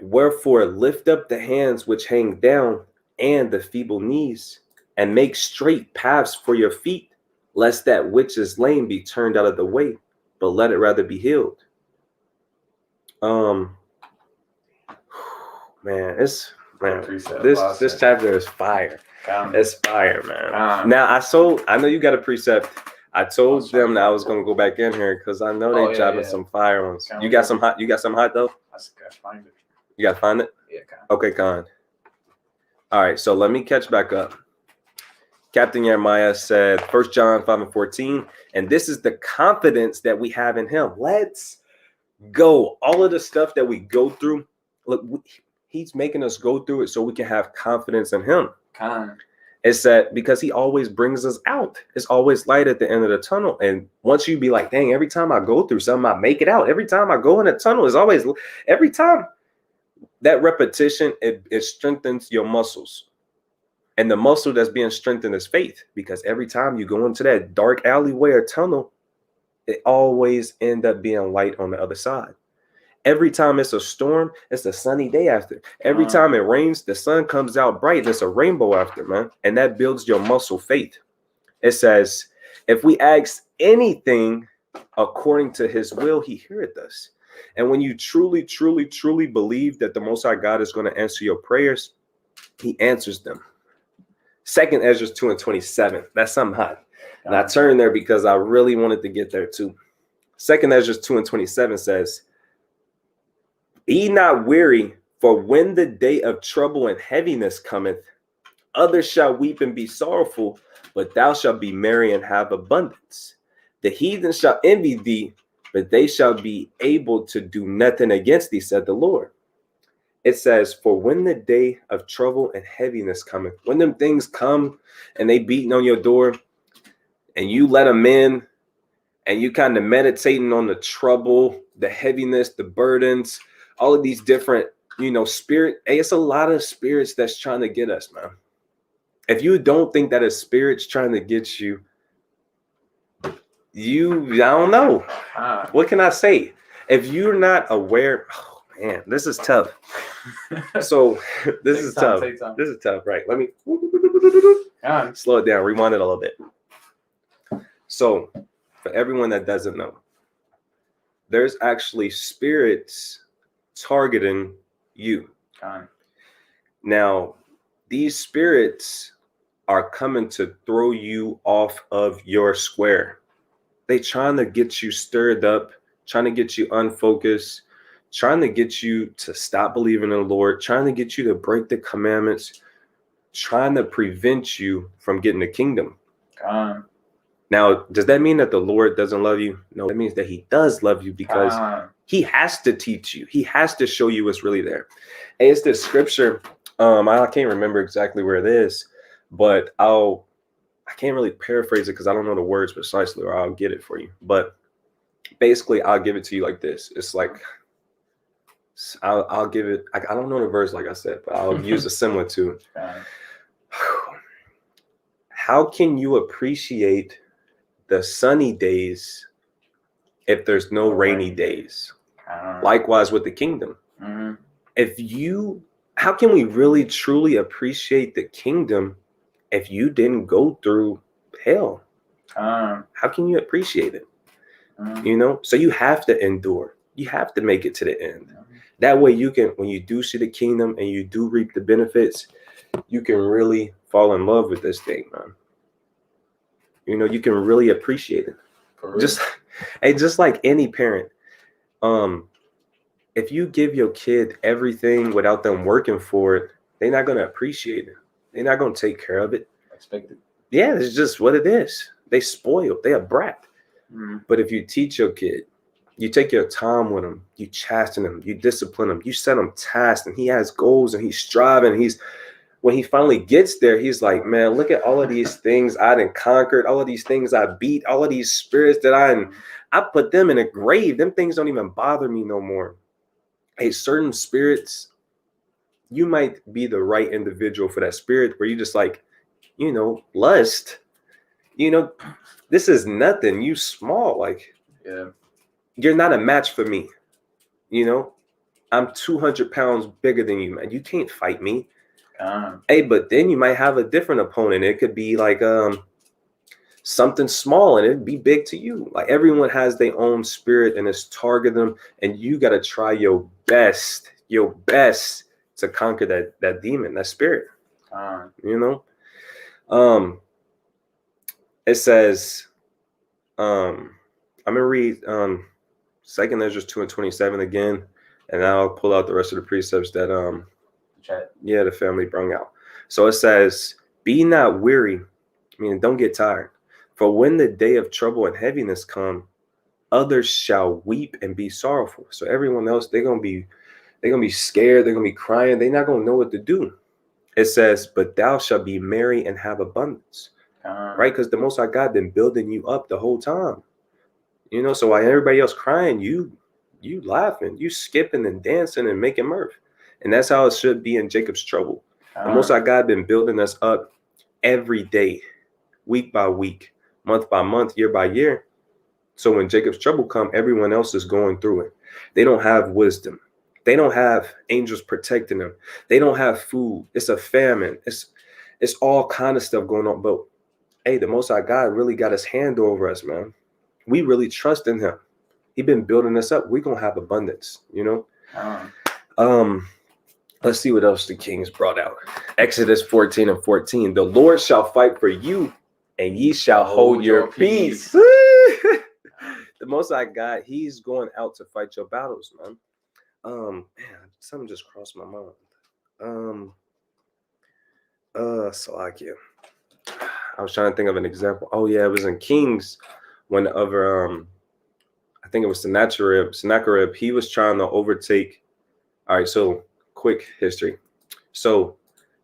wherefore lift up the hands which hang down and the feeble knees, and make straight paths for your feet, lest that which is lame be turned out of the way, but let it rather be healed. Man, this chapter is fire. It's fire, man. Now I know you got a precept. I told them that I was gonna go back in here because I know they dropping some fire ones. You got some hot though? I just gotta find it. You gotta find it? Yeah, Okay, Con. All right, so let me catch back up. Captain Jeremiah said, 1 John 5:14, and this is the confidence that we have in him. Let's go. All of the stuff that we go through, look, he's making us go through it so we can have confidence in him. It's that because he always brings us out. It's always light at the end of the tunnel. And once you be like, dang, every time I go through something, I make it out. Every time I go in a tunnel, it's always, every time. That repetition, it strengthens your muscles. And the muscle that's being strengthened is faith, because every time you go into that dark alleyway or tunnel, it always end up being light on the other side. Every time it's a storm, it's a sunny day after. Every time it rains, the sun comes out bright and it's a rainbow after, man. And that builds your muscle faith. It says, if we ask anything according to his will, he heareth us. And when you truly, truly, truly believe that the Most High God is going to answer your prayers, he answers them. 2nd Ezra 2:27. That's something hot. And I turned there because I really wanted to get there too. 2nd Ezra 2:27 says, be not weary, for when the day of trouble and heaviness cometh, Others shall weep and be sorrowful, but thou shalt be merry and have abundance. The heathen shall envy thee, but they shall be able to do nothing against thee, said the Lord. It says, for when the day of trouble and heaviness cometh, when them things come and they beating on your door and you let them in and you kind of meditating on the trouble, the heaviness, the burdens, all of these different, spirit. Hey, it's a lot of spirits that's trying to get us, man. If you don't think that a spirit's trying to get you, I don't know. What can I say? If you're not aware, oh man, this is tough. So this is tough. This is tough, right? Let me slow it down, rewind it a little bit. So for everyone that doesn't know, there's actually spirits targeting you. Now, these spirits are coming to throw you off of your square. They trying to get you stirred up, trying to get you unfocused, trying to get you to stop believing in the Lord, trying to get you to break the commandments, trying to prevent you from getting the kingdom. Now, does that mean that the Lord doesn't love you? No, it means that he does love you because he has to teach you. He has to show you what's really there. And it's this scripture. I can't remember exactly where it is, but I can't really paraphrase it because I don't know the words precisely, or I'll get it for you. But basically, I'll give it to you like this. It's like, I'll give it, I don't know the verse, like I said, but I'll use a similar to. How can you appreciate the sunny days if there's no rainy days? Likewise with the kingdom. How can we really truly appreciate the kingdom if you didn't go through hell? How can you appreciate it? So you have to endure. You have to make it to the end. That way you can, when you do see the kingdom and you do reap the benefits, you can really fall in love with this thing, man. You can really appreciate it. Just like any parent. If you give your kid everything without them working for it, they're not going to appreciate it. They're not going to take care of it. Expected. Yeah, it's just what it is. They spoiled. They a brat. But if you teach your kid, you take your time with him, you chasten him, you discipline him, you set him tasks, and he has goals and he's striving. When he finally gets there, he's like, man, look at all of these things I done conquered, all of these things I beat, all of these spirits that I put them in a grave. Them things don't even bother me no more. Hey, certain spirits, you might be the right individual for that spirit where you just like, lust. This is nothing. You small, like, yeah. You're not a match for me. I'm 200 pounds bigger than you, man. You can't fight me. Hey, but then you might have a different opponent. It could be like something small and it'd be big to you. Like everyone has their own spirit and it's target them, and you got to try your best to conquer that demon, that spirit. It says, I'm gonna read 2 Ezra 2:27 again, and I'll pull out the rest of the precepts that the family brung out. So it says, be not weary, don't get tired, for when the day of trouble and heaviness come, others shall weep and be sorrowful. So everyone else, they're gonna be scared, they're gonna be crying, they're not gonna know what to do. It says, but thou shalt be merry and have abundance. Right? Because the Most High God been building you up the whole time. So while everybody else crying, you laughing, you skipping and dancing and making mirth. And that's how it should be in Jacob's trouble. The Most High God been building us up every day, week by week, month by month, year by year. So when Jacob's trouble come, everyone else is going through it. They don't have wisdom. They don't have angels protecting them. They don't have food. It's a famine. It's all kind of stuff going on. But hey, the Most High God really got his hand over us, man. We really trust in him. He been building us up. We're going to have abundance, Let's see what else the kings brought out. Exodus 14:14. The Lord shall fight for you, and ye shall hold your peace. The Most High God, he's going out to fight your battles, man. Man, something just crossed my mind. Salakia. I was trying to think of an example. Oh yeah, it was in Kings when the other I think it was Sennacherib, he was trying to overtake. All right, so quick history. So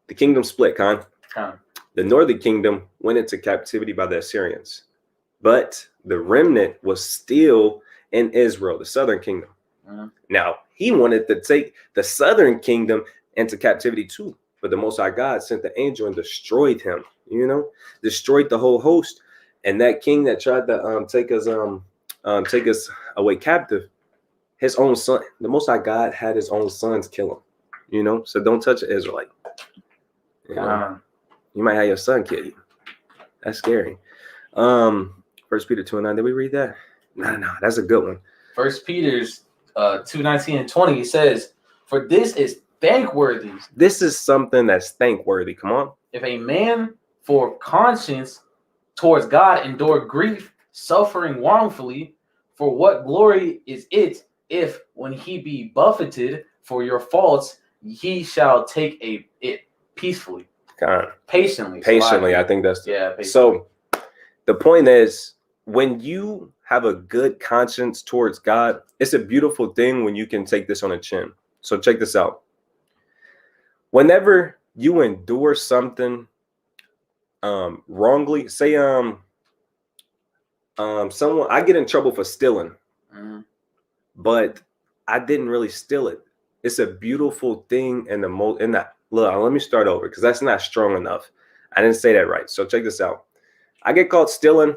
the kingdom split, Khan. The northern kingdom went into captivity by the Assyrians, but the remnant was still in Israel, the southern kingdom. Now, he wanted to take the southern kingdom into captivity too, but the Most High God sent the angel and destroyed him, destroyed the whole host. And that king that tried to take us away captive, his own son, the Most High God had his own sons kill him, so don't touch an Israelite. You might have your son kill you. That's scary. 1 Peter 2:9. Did we read that? No, that's a good one. 1 Peter's 2:19 and 20 says, "For this is thankworthy." This is something that's thankworthy. Come on. "If a man for conscience towards God endure grief, suffering wrongfully, for what glory is it if, when he be buffeted for your faults, he shall take it peacefully." Patiently. I think that's patiently. So the point is, when you have a good conscience towards God, it's a beautiful thing when you can take this on the chin. So check this out. Whenever you endure something wrongly, say someone, I get in trouble for stealing, but I didn't really steal it. It's a beautiful thing in that. Look, let me start over because that's not strong enough. I didn't say that right. So check this out. I get caught stealing,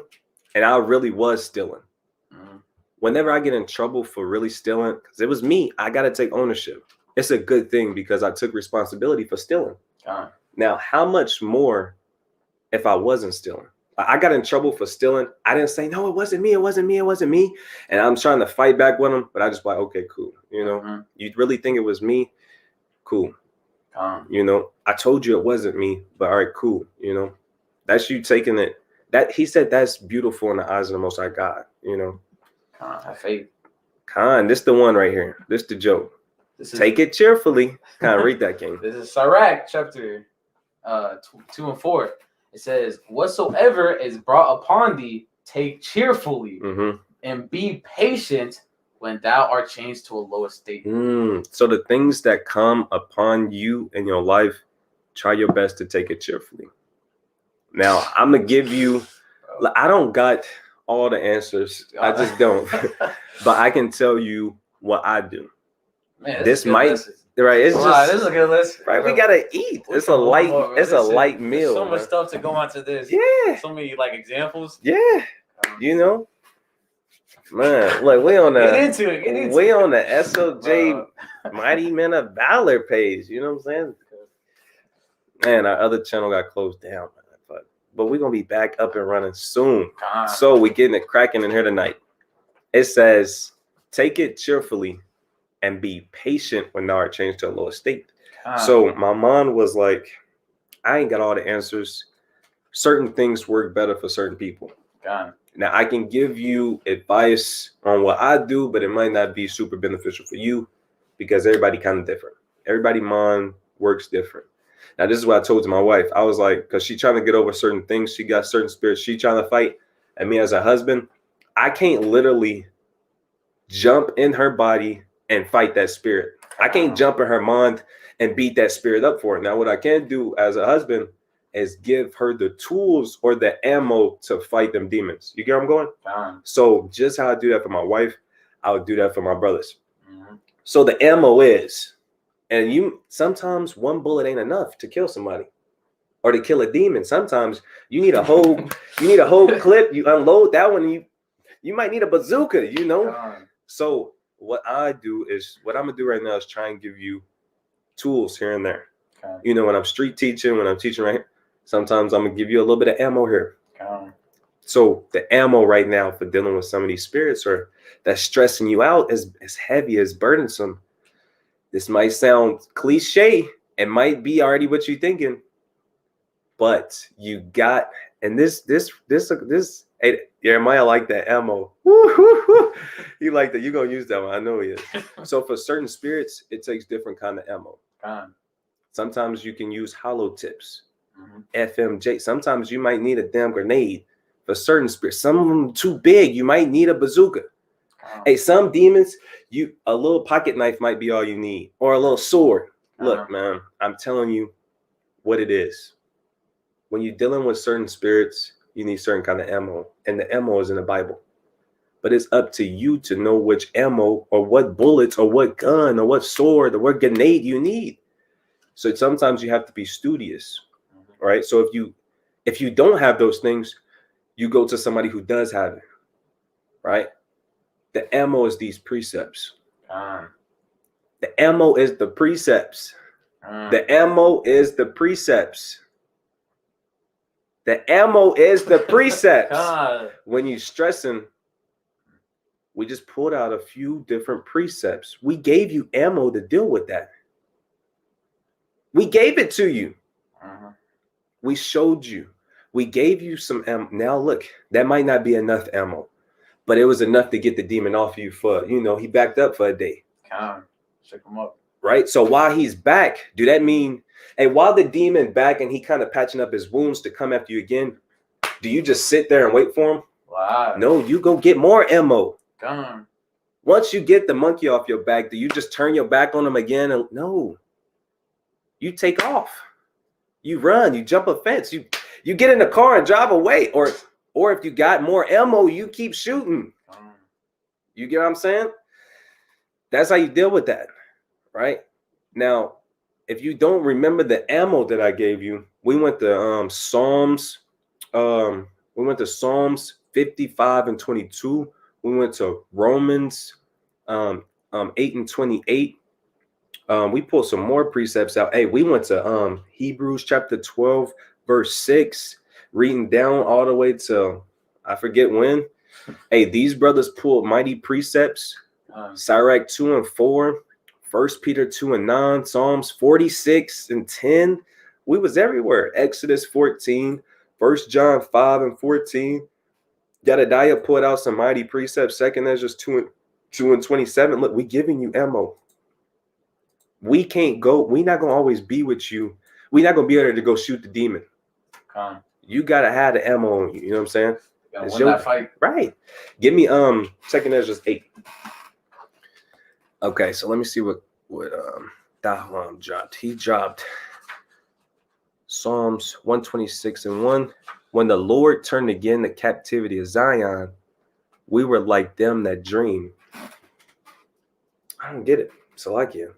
and I really was stealing. Whenever I get in trouble for really stealing, because it was me, I got to take ownership. It's a good thing because I took responsibility for stealing. Now, how much more if I wasn't stealing? I got in trouble for stealing. I didn't say, no, it wasn't me. It wasn't me. It wasn't me. And I'm trying to fight back with them, but I just like, okay, cool. You really think it was me? Cool. I told you it wasn't me, but all right, cool. That's you taking it. That he said that's beautiful in the eyes of the Most High God. Have faith. This the one right here. This the joke. Take it cheerfully. Read that, King. This is Sirach chapter 2 and 4. It says, "Whatsoever is brought upon thee, take cheerfully, and be patient when thou art changed to a lower state." So the things that come upon you in your life, try your best to take it cheerfully. Now, I'm going to give you, I don't got all the answers. I just don't. But I can tell you what I do. Man, this might, right? It's this is a good list. Right, we got to eat. It's a light meal. So much stuff to go onto this. Yeah. So many examples. Yeah. Man, look, we on the on the SOJ Mighty Men of Valor page. You know what I'm saying? Man, our other channel got closed down, but we're gonna be back up and running soon. So we're getting it cracking in here tonight. It says, "Take it cheerfully and be patient when thou art changed to a lower state." So my mom was like, I ain't got all the answers. Certain things work better for certain people. Now, I can give you advice on what I do, but it might not be super beneficial for you because everybody kind of different. Everybody mind works different. Now, this is what I told to my wife. I was like, because she trying to get over certain things. She got certain spirits she trying to fight. And me as a husband, I can't literally jump in her body and fight that spirit. I can't jump in her mind and beat that spirit up for her. Now, what I can do as a husband is give her the tools or the ammo to fight them demons. You get where I'm going? So just how I do that for my wife, I would do that for my brothers. So the ammo is, and sometimes one bullet ain't enough to kill somebody or to kill a demon. Sometimes you need a whole clip. You unload that one, you might need a bazooka, So what I do is, what I'm gonna do right now is try and give you tools here and there. When I'm street teaching, when I'm teaching right here, sometimes I'm gonna give you a little bit of ammo here. So the ammo right now for dealing with some of these spirits or that's stressing you out is heavy, is burdensome. This might sound cliche. It might be already what you're thinking, but you got, and this, hey, Jeremiah like that ammo. He like that. You're gonna use that one. I know he is. So for certain spirits, it takes different kind of ammo. Sometimes you can use hollow tips. FMJ. Sometimes you might need a damn grenade for certain spirits. Some of them too big. You might need a bazooka. Hey, some demons, a little pocket knife might be all you need, or a little sword. Look, man, I'm telling you what it is. When you're dealing with certain spirits, you need certain kind of ammo, and the ammo is in the Bible. But it's up to you to know which ammo or what bullets or what gun or what sword or what grenade you need. So sometimes you have to be studious, right? So if you don't have those things, you go to somebody who does have it, right? The ammo is these precepts. The ammo is the precepts. The ammo is the precepts. The ammo is the precepts. When you're stressing, we just pulled out a few different precepts. We gave you ammo to deal with that. We gave it to you. We showed you. We gave you some ammo. Now look, that might not be enough ammo, but it was enough to get the demon off you for, he backed up for a day. Check him up. Right? So while he's back, do that mean, hey, while the demon back and he kind of patching up his wounds to come after you again, do you just sit there and wait for him? Wow. No, you go get more ammo. Come. Once you get the monkey off your back, do you just turn your back on him again? No. You take off. You run. You jump a fence. You get in the car and drive away. Or if you got more ammo, you keep shooting. You get what I'm saying? That's how you deal with that, right? Now, if you don't remember the ammo that I gave you, we went to Psalms. We went to Psalms 55 and 22. We went to Romans 8 and 28. We pulled some more precepts out. Hey, we went to Hebrews chapter 12, verse 6, reading down all the way to I forget when. Hey, these brothers pulled mighty precepts. Sirach 2 and 4, 1 Peter 2 and 9, Psalms 46 and 10. We was everywhere. Exodus 14, 1 John 5 and 14. Jedediah pulled out some mighty precepts. 2 Ezra 2 and 27. Look, we giving you ammo. We can't go. We're not going to always be with you. We're not going to be able to go shoot the demon. You got to have the ammo on you. You know what I'm saying? Win that fight. Right. Give me 2 Ezra 8. Okay, so let me see what Dahlam dropped. He dropped Psalms 126 and 1. When the Lord turned again the captivity of Zion, we were like them that dream. I don't get it. So like you.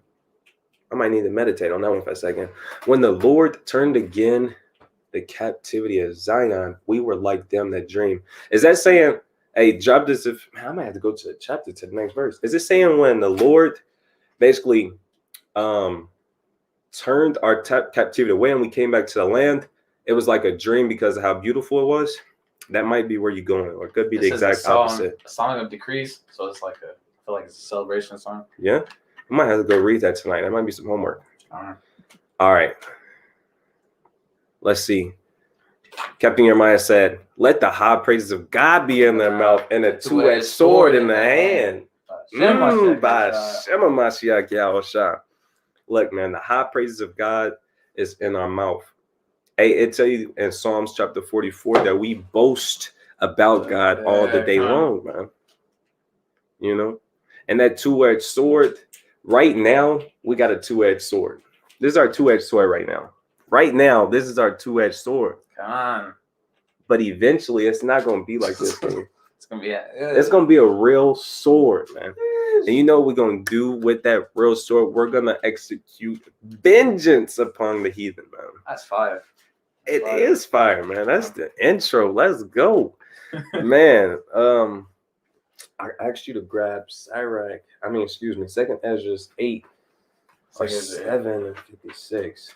I might need to meditate on that one for a second. When the Lord turned again the captivity of Zion, we were like them that dream. Is that saying, hey, drop this? I might have to go to the chapter to the next verse. Is it saying when the Lord basically turned our captivity away and we came back to the land, it was like a dream because of how beautiful it was? That might be where you're going, or it could be the exact opposite. A song of decrees, so it's like I feel like it's a celebration song. Yeah, I might have to go read that tonight. That might be some homework. All right. Let's see. Captain Jeremiah said, "Let the high praises of God be in their mouth and a two-edged sword in the hand." By Shema Mashiach Yahushua. Look, man, the high praises of God is in our mouth. Hey, it tell you in Psalms chapter 44 that we boast about God all the day long, man. You know, and that two-edged sword. Right now, we got a two-edged sword. This is our two-edged sword right now. Right now, this is our two-edged sword. Come on. But eventually, it's not going to be like this thing. It's going to be a real sword, man. And you know what we're going to do with that real sword? We're going to execute vengeance upon the heathen, man. That's fire. It is fire, man. That's the intro. Let's go. Man, I asked you to grab 2 Ezra 8 or 7 and 56.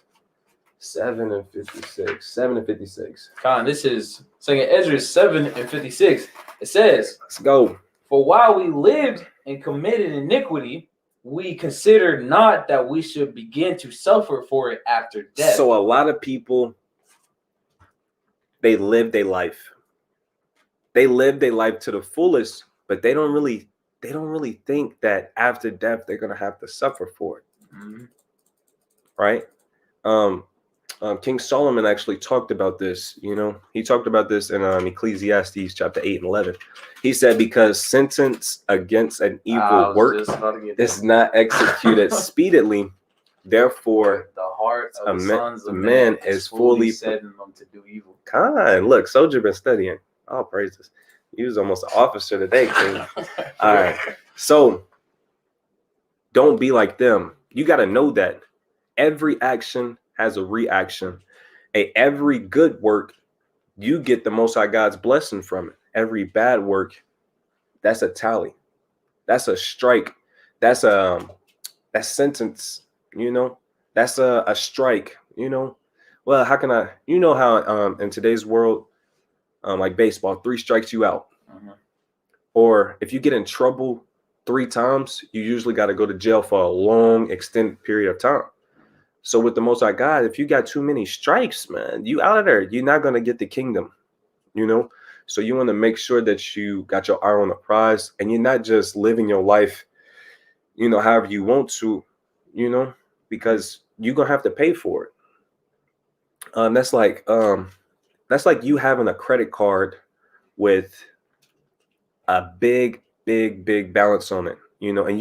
7 and 56. 7 and 56. Con, this is 2 Ezra 7 and 56. It says, let's go. For while we lived and committed iniquity, we considered not that we should begin to suffer for it after death. So a lot of people, they live their life. They live their life to the fullest, but they don't really think that after death they're gonna have to suffer for it. Mm-hmm. Right? King Solomon actually talked about this. He talked about this in Ecclesiastes chapter 8 and 11. He said, because sentence against an I evil was work just about to get is not executed speedily, therefore the heart a of the sons of man man is is fully fully setting them to do evil. kind. Look, Soldier been studying. All praises. He was almost an officer today, King. All right. So don't be like them. You got to know that every action has a reaction. Every good work, you get the Most High God's blessing from it. Every bad work, that's a tally. That's a strike. That's sentence, That's a strike, Well, how can I, how in today's world, like baseball, 3 strikes you out. Mhm. Or if you get in trouble 3 times, you usually got to go to jail for a long, extended period of time. So with the Most High God, if you got too many strikes, man, you out of there. You're not going to get the kingdom, So you want to make sure that you got your eye on the prize and you're not just living your life, however you want to, because you're going to have to pay for it. That's like you having a credit card with a big balance on it, and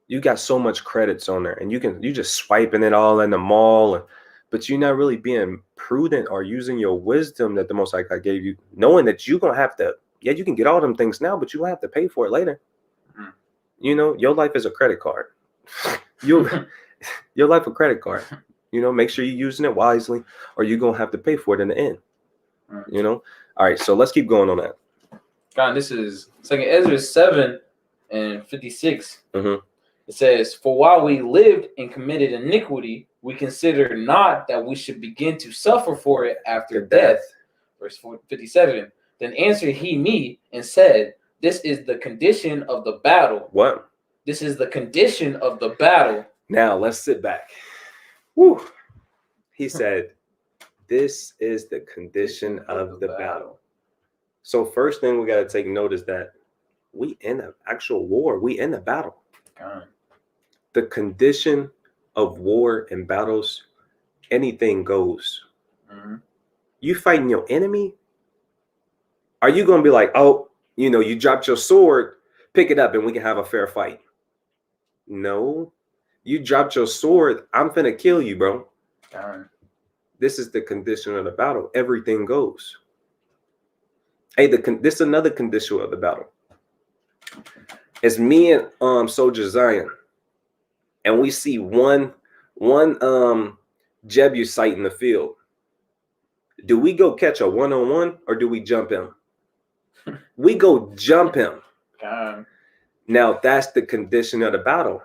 you got so much credits on there and you just swiping it all in the mall, but you're not really being prudent or using your wisdom that the Most High God gave you, knowing that you're going to have to, you can get all them things now, but you have to pay for it later. Mm. Your life is a credit card. Your life a credit card. Make sure you're using it wisely or you're going to have to pay for it in the end. Mm. All right, so let's keep going on that. God, this is 2 Ezra 7 and 56. Mhm. It says, for while we lived and committed iniquity, we considered not that we should begin to suffer for it after death. Verse 57. Then answered he me and said, this is the condition of the battle. What? This is the condition of the battle. Now let's sit back. Woo. He said, this is the condition of the battle. So first thing we got to take note is that we in an actual war. We in a battle. God. The condition of war and battles, anything goes. Mm-hmm. You fighting your enemy? Are you going to be like, oh, you dropped your sword, pick it up and we can have a fair fight? No. You dropped your sword, I'm finna kill you, bro. God. This is the condition of the battle. Everything goes. Hey, this is another condition of the battle. It's me and Soldier Zion, and we see one Jebusite in the field. Do we go catch a one-on-one or do we jump him? We go jump him. God. Now that's the condition of the battle.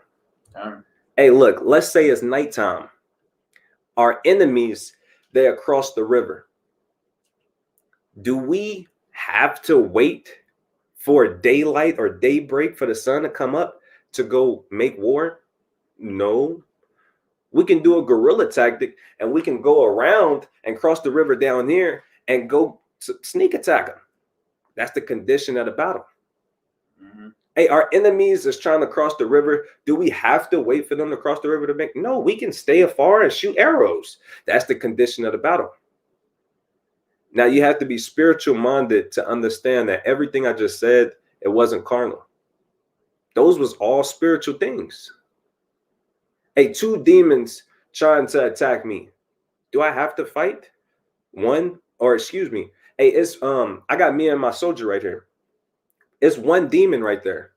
God. Hey, look, let's say it's nighttime. Our enemies, they're across the river. Do we have to wait for daylight or daybreak for the sun to come up to go make war? No. We can do a guerrilla tactic and we can go around and cross the river down here and go sneak attack them. That's the condition of the battle. Mm-hmm. Hey, our enemies is trying to cross the river. Do we have to wait for them to cross the river to make? No, we can stay afar and shoot arrows. That's the condition of the battle. Now you have to be spiritual minded to understand that everything I just said, it wasn't carnal. Those was all spiritual things. Hey, 2 demons trying to attack me. Do I have to fight? Hey, it's I got me and my soldier right here. It's 1 demon right there.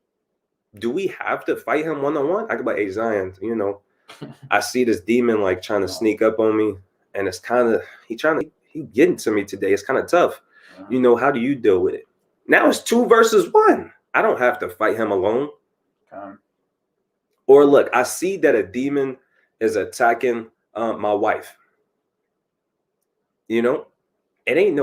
Do we have to fight him one-on-one? I could be like, hey, Zion, I see this demon like trying to sneak up on me, and it's kind of he getting to me today. It's kind of tough. How do you deal with it? Now it's 2 versus 1. I don't have to fight him alone. Or look, I see that a demon is attacking my wife. It ain't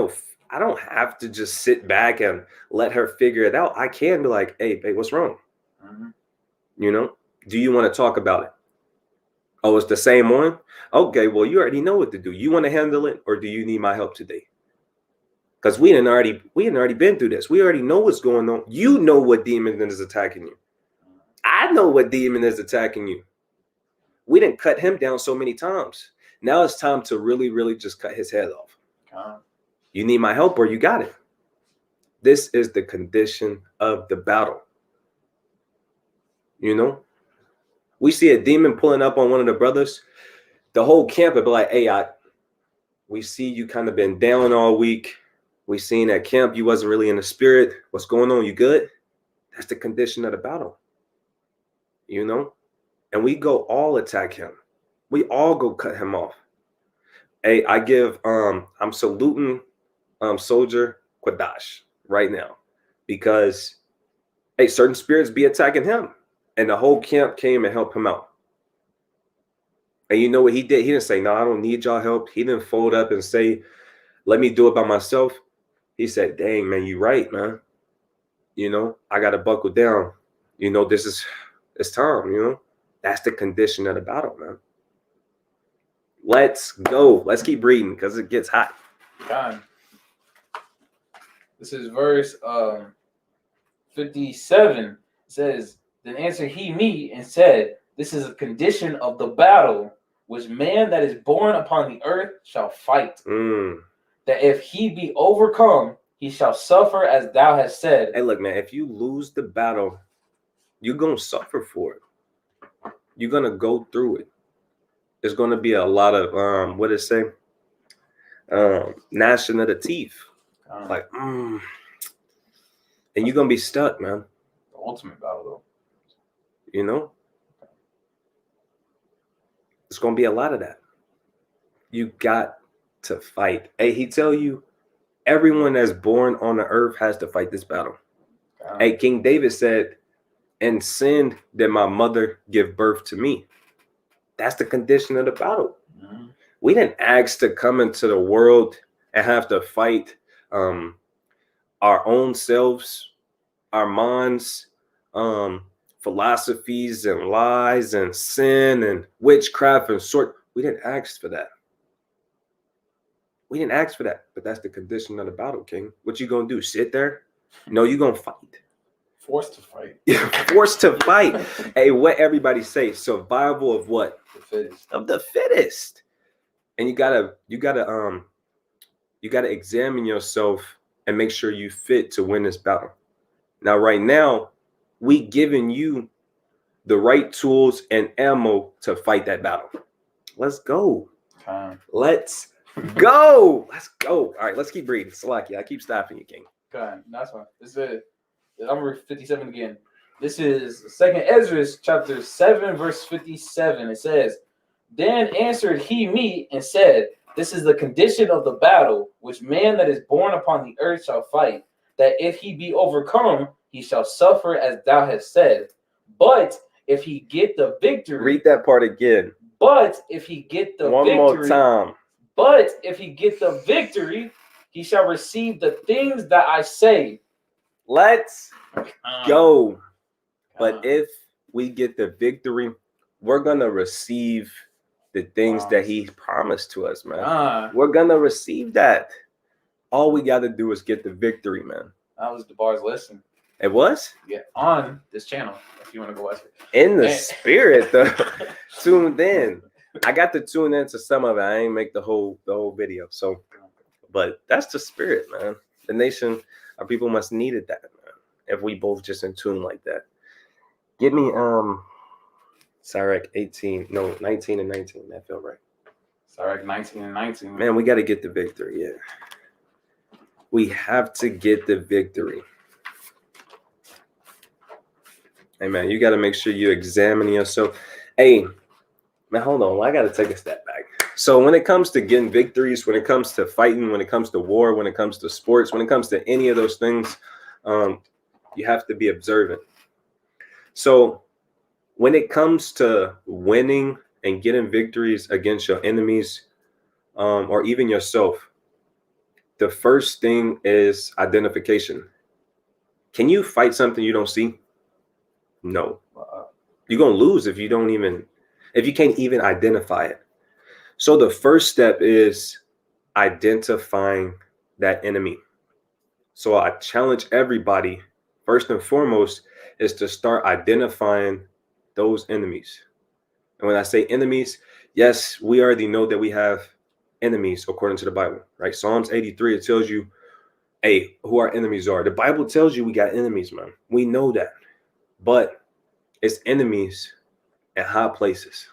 I don't have to just sit back and let her figure it out. I can be like, hey, babe, what's wrong? Mm-hmm. Do you want to talk about it? Oh, it's the same one? Okay, well, you already know what to do. You want to handle it, or do you need my help today? Because we had already been through this. We already know what's going on. You know what demon is attacking you. I know what demon is attacking you. We didn't cut him down so many times. Now it's time to really, really just cut his head off. Con. You need my help or you got it. This is the condition of the battle. You know, we see a demon pulling up on one of the brothers. The whole camp would be like, hey, we see you kind of been down all week. We seen at camp you wasn't really in the spirit. What's going on? You good? That's the condition of the battle. You know? And we go all attack him. We all go cut him off. Hey, I'm saluting Soldier Quadash right now because, hey, certain spirits be attacking him. And the whole camp came and helped him out. And you know what he did? He didn't say, no, I don't need y'all help. He didn't fold up and say, let me do it by myself. He said, dang, man, you right, man. You know, I got to buckle down. You know, it's time, you know. That's the condition of the battle, man. Let's go. Let's keep reading because it gets hot. Con. This is verse 57. It says, then answered he me and said, this is a condition of the battle which man that is born upon the earth shall fight. That if he be overcome, he shall suffer as thou hast said. Hey, look, man, if you lose the battle, you're going to suffer for it. You're going to go through it. There's going to be a lot of, what does it say? Gnashing of the teeth. And you're going to be stuck, man. The ultimate battle, though. You know? It's going to be a lot of that. You got to fight. Hey, he tell you, everyone that's born on the earth has to fight this battle. Hey, King David said, and sin did my mother give birth to me. That's the condition of the battle. Mm-hmm. We didn't ask to come into the world and have to fight our own selves, our minds, philosophies and lies and sin and witchcraft and sort. We didn't ask for that. We didn't ask for that, but that's the condition of the battle, King. What you gonna do? Sit there? No, you gonna fight. Forced to fight. Forced to fight. Hey, what everybody say? Survival of what? The fittest. Of the fittest. And you gotta examine yourself and make sure you fit to win this battle. Now, right now, we giving you the right tools and ammo to fight that battle. Let's go. Let's go. Let's go. All right, let's keep reading. Salaki, I keep stopping you, King. Okay, that's fine. This is number 57 again. This is 2nd Ezra chapter 7, verse 57. It says, then answered he me and said, this is the condition of the battle, which man that is born upon the earth shall fight, that if he be overcome, he shall suffer as thou hast said. But if he get the victory. Read that part again. But if he get the One victory. more time. But if he get the victory, he shall receive the things that I say. Let's go. But if we get the victory, we're going to receive the things that he promised to us, man. We're going to receive that. All we got to do is get the victory, man. That was DeBar's lesson. It was? Yeah, on this channel, if you want to go watch it. In the spirit, though. Tuned in. I got to tune into some of it. I ain't make the whole video. So, but that's the spirit, man. The nation, our people must needed that, man. If we both just in tune like that. Give me Sirach 19 and 19. That felt right. Sirach 19 and 19. Man, we got to get the victory. Yeah. We have to get the victory. Hey, man, you got to make sure you examine yourself. Hey, man, hold on. I got to take a step back. So when it comes to getting victories, when it comes to fighting, when it comes to war, when it comes to sports, when it comes to any of those things, you have to be observant. So when it comes to winning and getting victories against your enemies, or even yourself, the first thing is identification. Can you fight something you don't see? No. You're going to lose if you can't even identify it. So the first step is identifying that enemy. So I challenge everybody, first and foremost, is to start identifying those enemies. And when I say enemies, Yes, we already know that we have enemies according to the Bible, right? Psalms 83, it tells you, hey, who our enemies are. The Bible tells you we got enemies, man. We know that. But it's enemies at high places.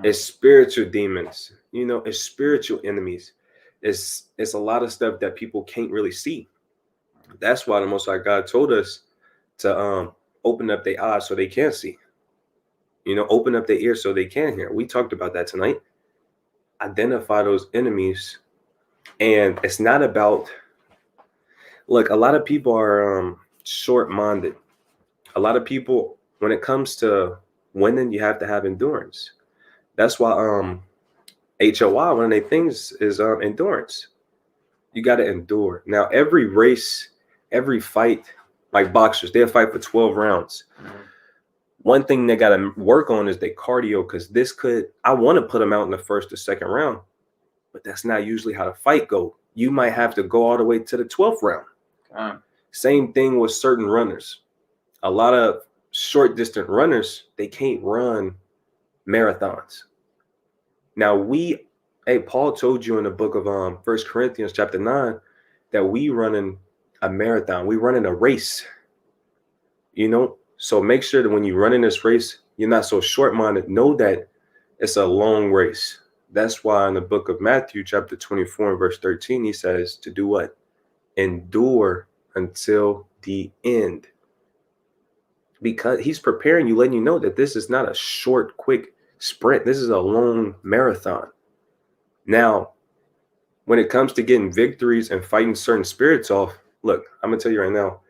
It's spiritual demons, it's spiritual enemies. It's a lot of stuff that people can't really see. That's why the Most High God told us to open up their eyes so they can see. Open up their ears so they can hear. We talked about that tonight. Identify those enemies. And it's not about, look, a lot of people are short-minded. A lot of people, when it comes to winning, you have to have endurance. That's why HOI, one of their things is endurance. You got to endure. Now, every race, every fight, like boxers, they'll fight for 12 rounds. One thing they got to work on is their cardio, because I want to put them out in the first or second round, but that's not usually how the fight go. You might have to go all the way to the 12th round. Same thing with certain runners. A lot of short distance runners, they can't run marathons. Now Paul told you in the book of 1 Corinthians chapter 9 that we running a marathon. We running a race, So make sure that when you run in this race, you're not so short-minded. Know that it's a long race. That's why in the book of Matthew chapter 24 and verse 13, he says to do what? Endure until the end. Because he's preparing you, letting you know that this is not a short, quick sprint. This is a long marathon. Now, when it comes to getting victories and fighting certain spirits off, look, I'm going to tell you right now,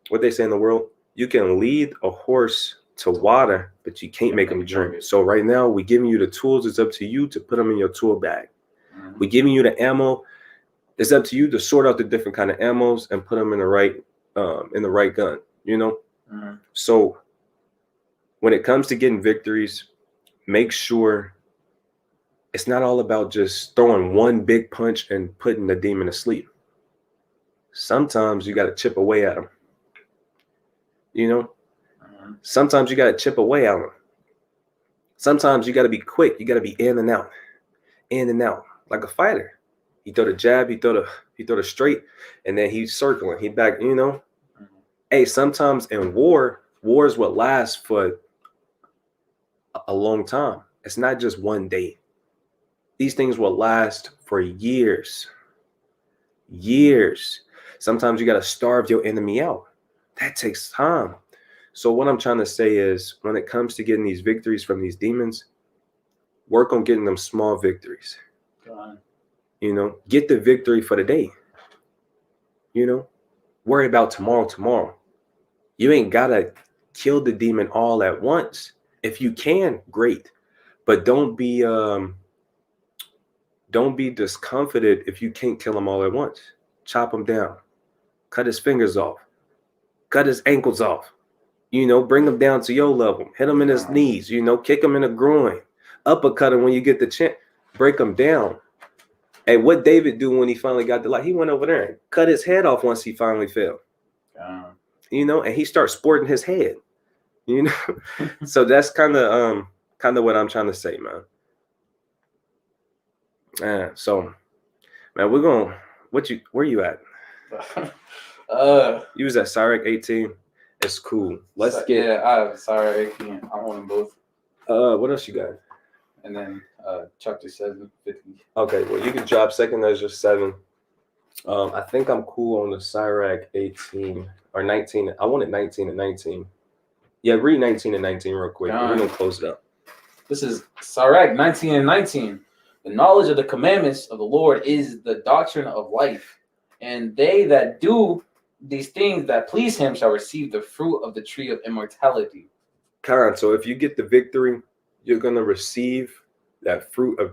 what they say in the world, you can lead a horse to water, but you can't make them drink. So right now, we're giving you the tools. It's up to you to put them in your tool bag. We're giving you the ammo. It's up to you to sort out the different kind of ammos and put them in the right gun, So when it comes to getting victories, make sure it's not all about just throwing one big punch and putting the demon to sleep. Sometimes you got to chip away at them. Sometimes you got to chip away at them. Sometimes you got to be quick. You got to be in and out, like a fighter. He throw the jab, he throw the straight, and then he's circling. He back, Hey, sometimes in war is what lasts for a long time. It's not just one day. These things will last for years. Sometimes you got to starve your enemy out. That takes time. So what I'm trying to say is, when it comes to getting these victories from these demons, work on getting them small victories. Get the victory for the day. Worry about tomorrow. You ain't got to kill the demon all at once. If you can, great. But don't be discomfited if you can't kill him all at once. Chop him down. Cut his fingers off. Cut his ankles off. Bring him down to your level. Hit him in his knees. Kick him in the groin. Uppercut him when you get the chance. Break him down. Hey, what David do when he finally got the light? He went over there and cut his head off once he finally fell. And he starts sporting his head. So that's kind of what I'm trying to say, man. So, man, where you at? You was at Sirach 18. It's cool. Yeah, I have Sirach 18. I want them both. What else you got? And then chapter 7, 50. Okay, well, you can drop second Ezra 7. I think I'm cool on the Sirach 18 or 19. I wanted 19 and 19. Yeah, read 19 and 19 real quick. We're going to close it up. This is Sirach 19 and 19. The knowledge of the commandments of the Lord is the doctrine of life. And they that do these things that please him shall receive the fruit of the tree of immortality. Karen, so if you get the victory, you're going to receive that fruit of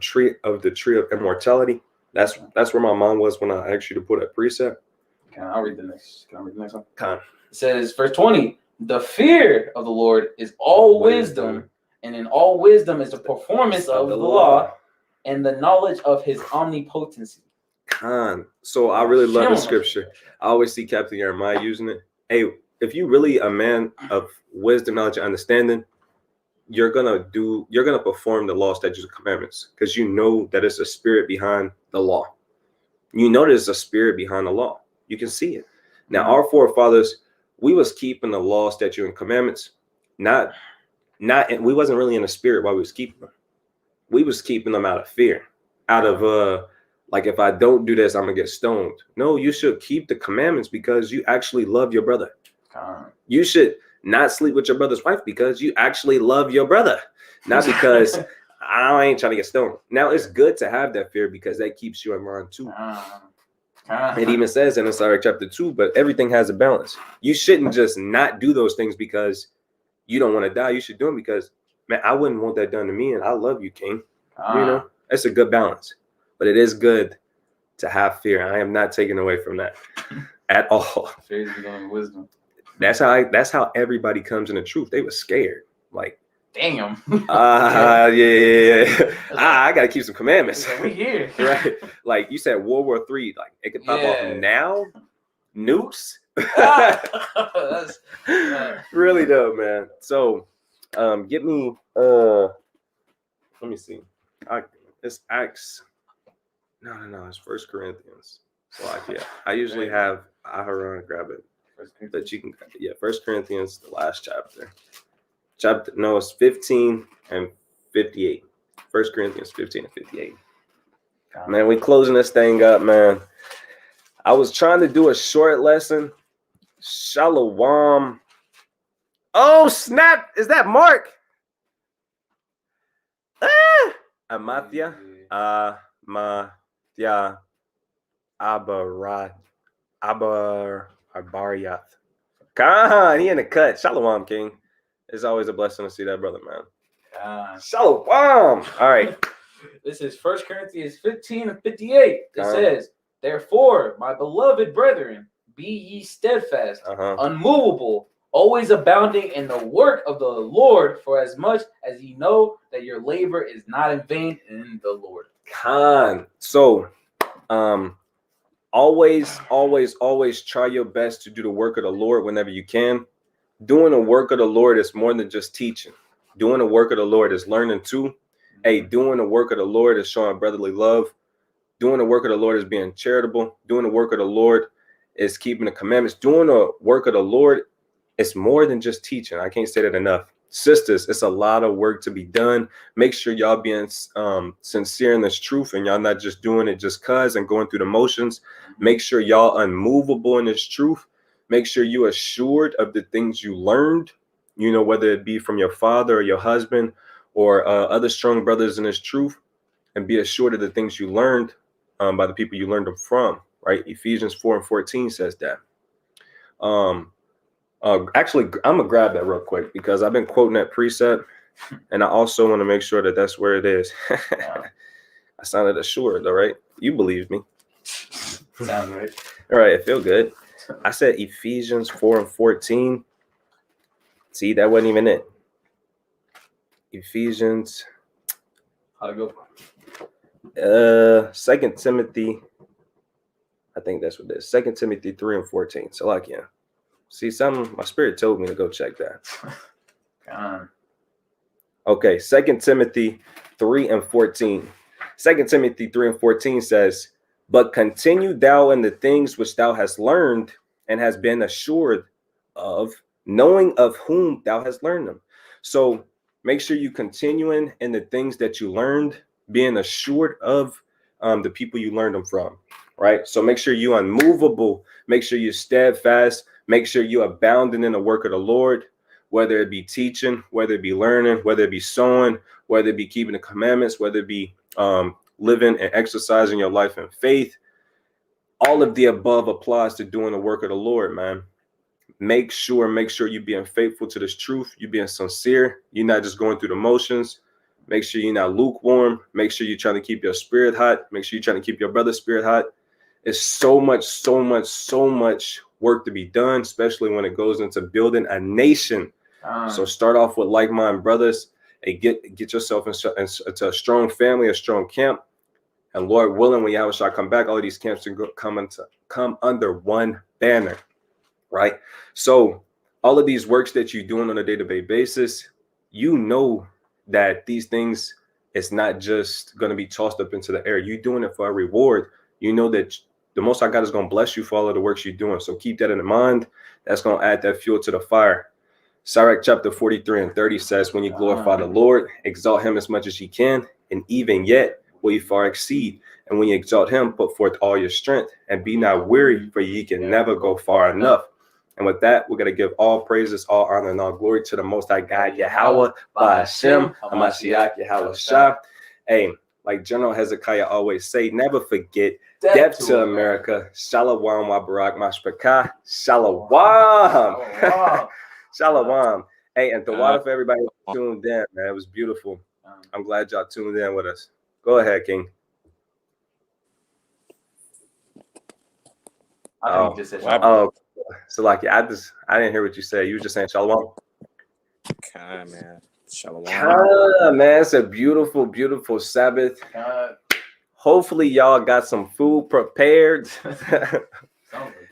the tree of immortality. That's where my mind was when I asked you to put that precept. Can I read the next one? Karen. It says, verse 20, the fear of the Lord is all wisdom, and in all wisdom is the performance of the law, and the knowledge of his omnipotency. So I really love the scripture. I always see Captain Jeremiah using it. Hey, if you really a man of wisdom, knowledge, and understanding, you're gonna perform the law, statutes, and commandments because you know that it's a spirit behind the law. You know there's a spirit behind the law. You can see it. Now, our forefathers, we was keeping the law, statute, and commandments, we wasn't really in the spirit while we was keeping them. We was keeping them out of fear, out of like, if I don't do this, I'm gonna get stoned. No, you should keep the commandments because you actually love your brother. You should not sleep with your brother's wife because you actually love your brother, not because I ain't trying to get stoned. Now, it's good to have that fear because that keeps you in line too. It even says in Sirach chapter 2, but everything has a balance. You shouldn't just not do those things because you don't want to die. You should do them because, man, I wouldn't want that done to me, and I love you, King. You know, it's a good balance. But it is good to have fear. I am not taking away from that at all. Fear is beginning wisdom. That's how everybody comes in the truth. They were scared. Like, damn. Yeah. I gotta keep some commandments. We here. Right. Like you said, World War III, like it could pop off now. Nukes. That's, really dope, man. So get me let me see. It's Acts. No, it's 1 Corinthians. So I usually have Aharon grab it. But you can, 1 Corinthians, the last chapter. It's 15 and 58. 1 Corinthians 15 and 58. Man, we closing this thing up, man. I was trying to do a short lesson. Shalom. Oh, snap. Is that Mark? Amathia. Amathia. Abariath. Khan, he in the cut. Shalom, King. It's always a blessing to see that brother, man. Shalom. All right. This is 1 Corinthians 15 and 58. It says, therefore, my beloved brethren, be ye steadfast, unmovable, always abounding in the work of the Lord, for as much as ye know that your labor is not in vain in the Lord. Khan. So, always try your best to do the work of the Lord whenever you can. Doing the work of the Lord is more than just teaching. Doing the work of the Lord is learning too. Hey, doing the work of the Lord is showing brotherly love. Doing the work of the Lord is being charitable. Doing the work of the Lord is keeping the commandments. Doing the work of the Lord is more than just teaching. I can't say that enough. Sisters, it's a lot of work to be done. Make sure y'all being sincere in this truth and y'all not just doing it just cause and going through the motions. Make sure y'all unmovable in this truth. Make sure you assured of the things you learned, you know, whether it be from your father or your husband or other strong brothers in this truth, and be assured of the things you learned by the people you learned them from, right? Ephesians 4 and 14 says that. Actually, I'm gonna grab that real quick because I've been quoting that precept, and I also want to make sure that that's where it is. I sounded assured, all right? You believe me. Sounds right. All right, it feel good. I said Ephesians 4 and 14. See, that wasn't even it. Ephesians. How'd it go? 2 Timothy. I think that's what it is. 2 Timothy 3 and 14. So like, yeah. See, my spirit told me to go check that. Okay, 2 Timothy 3 and 14. 2 Timothy 3 and 14 says, but continue thou in the things which thou hast learned and has been assured of, knowing of whom thou hast learned them. So make sure you continuing in the things that you learned, being assured of the people you learned them from, right? So make sure you unmovable, make sure you steadfast, make sure you abounding in the work of the Lord, whether it be teaching, whether it be learning, whether it be sowing, whether it be keeping the commandments, whether it be living and exercising your life in faith. All of the above applies to doing the work of the Lord, man. Make sure you being faithful to this truth. You being sincere. You're not just going through the motions. Make sure you're not lukewarm. Make sure you're trying to keep your spirit hot. Make sure you're trying to keep your brother's spirit hot. It's so much work to be done, especially when it goes into building a nation. So start off with like-minded brothers and get yourself into a strong family, a strong camp. And Lord willing, when Yahushua come back, all of these camps can come under one banner, right? So all of these works that you're doing on a day-to-day basis, you know that these things, it's not just going to be tossed up into the air. You're doing it for a reward. You know that the Most High God is going to bless you for all of the works you're doing. So keep that in mind. That's going to add that fuel to the fire. Sirach chapter 43 and 30 says, when you glorify the Lord, exalt him as much as you can, and even yet will you far exceed. And when you exalt him, put forth all your strength, and be not weary, for ye can never go far enough. And with that, we're going to give all praises, all honor, and all glory to the Most High God, Yahweh, Ba'ashem, Hamashiach, Yahweh Shah. Hey, like General Hezekiah always say, never forget, death to America. Shalom wa barak mashpaka. Shalom. Shalom. Hey, and the water for everybody who tuned in, man. It was beautiful. I'm glad y'all tuned in with us. Go ahead, King. I think you just said shalom. So like, I didn't hear what you said. You were just saying shalom. God, man. Shalom. Man, it's a beautiful, beautiful Sabbath. Hopefully, y'all got some food prepared.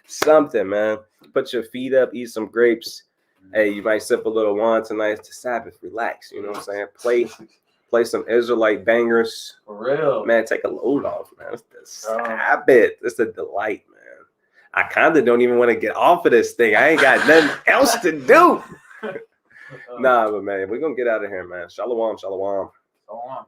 Something, man. Put your feet up, eat some grapes. Hey, you might sip a little wine tonight. It's the Sabbath. Relax. You know what I'm saying? Play some Israelite bangers. For real. Man, take a load off, man. It's the Sabbath. It's a delight, man. I kind of don't even want to get off of this thing. I ain't got nothing else to do. Nah, but man, we're going to get out of here, man. Shalom, shalom. Shalom.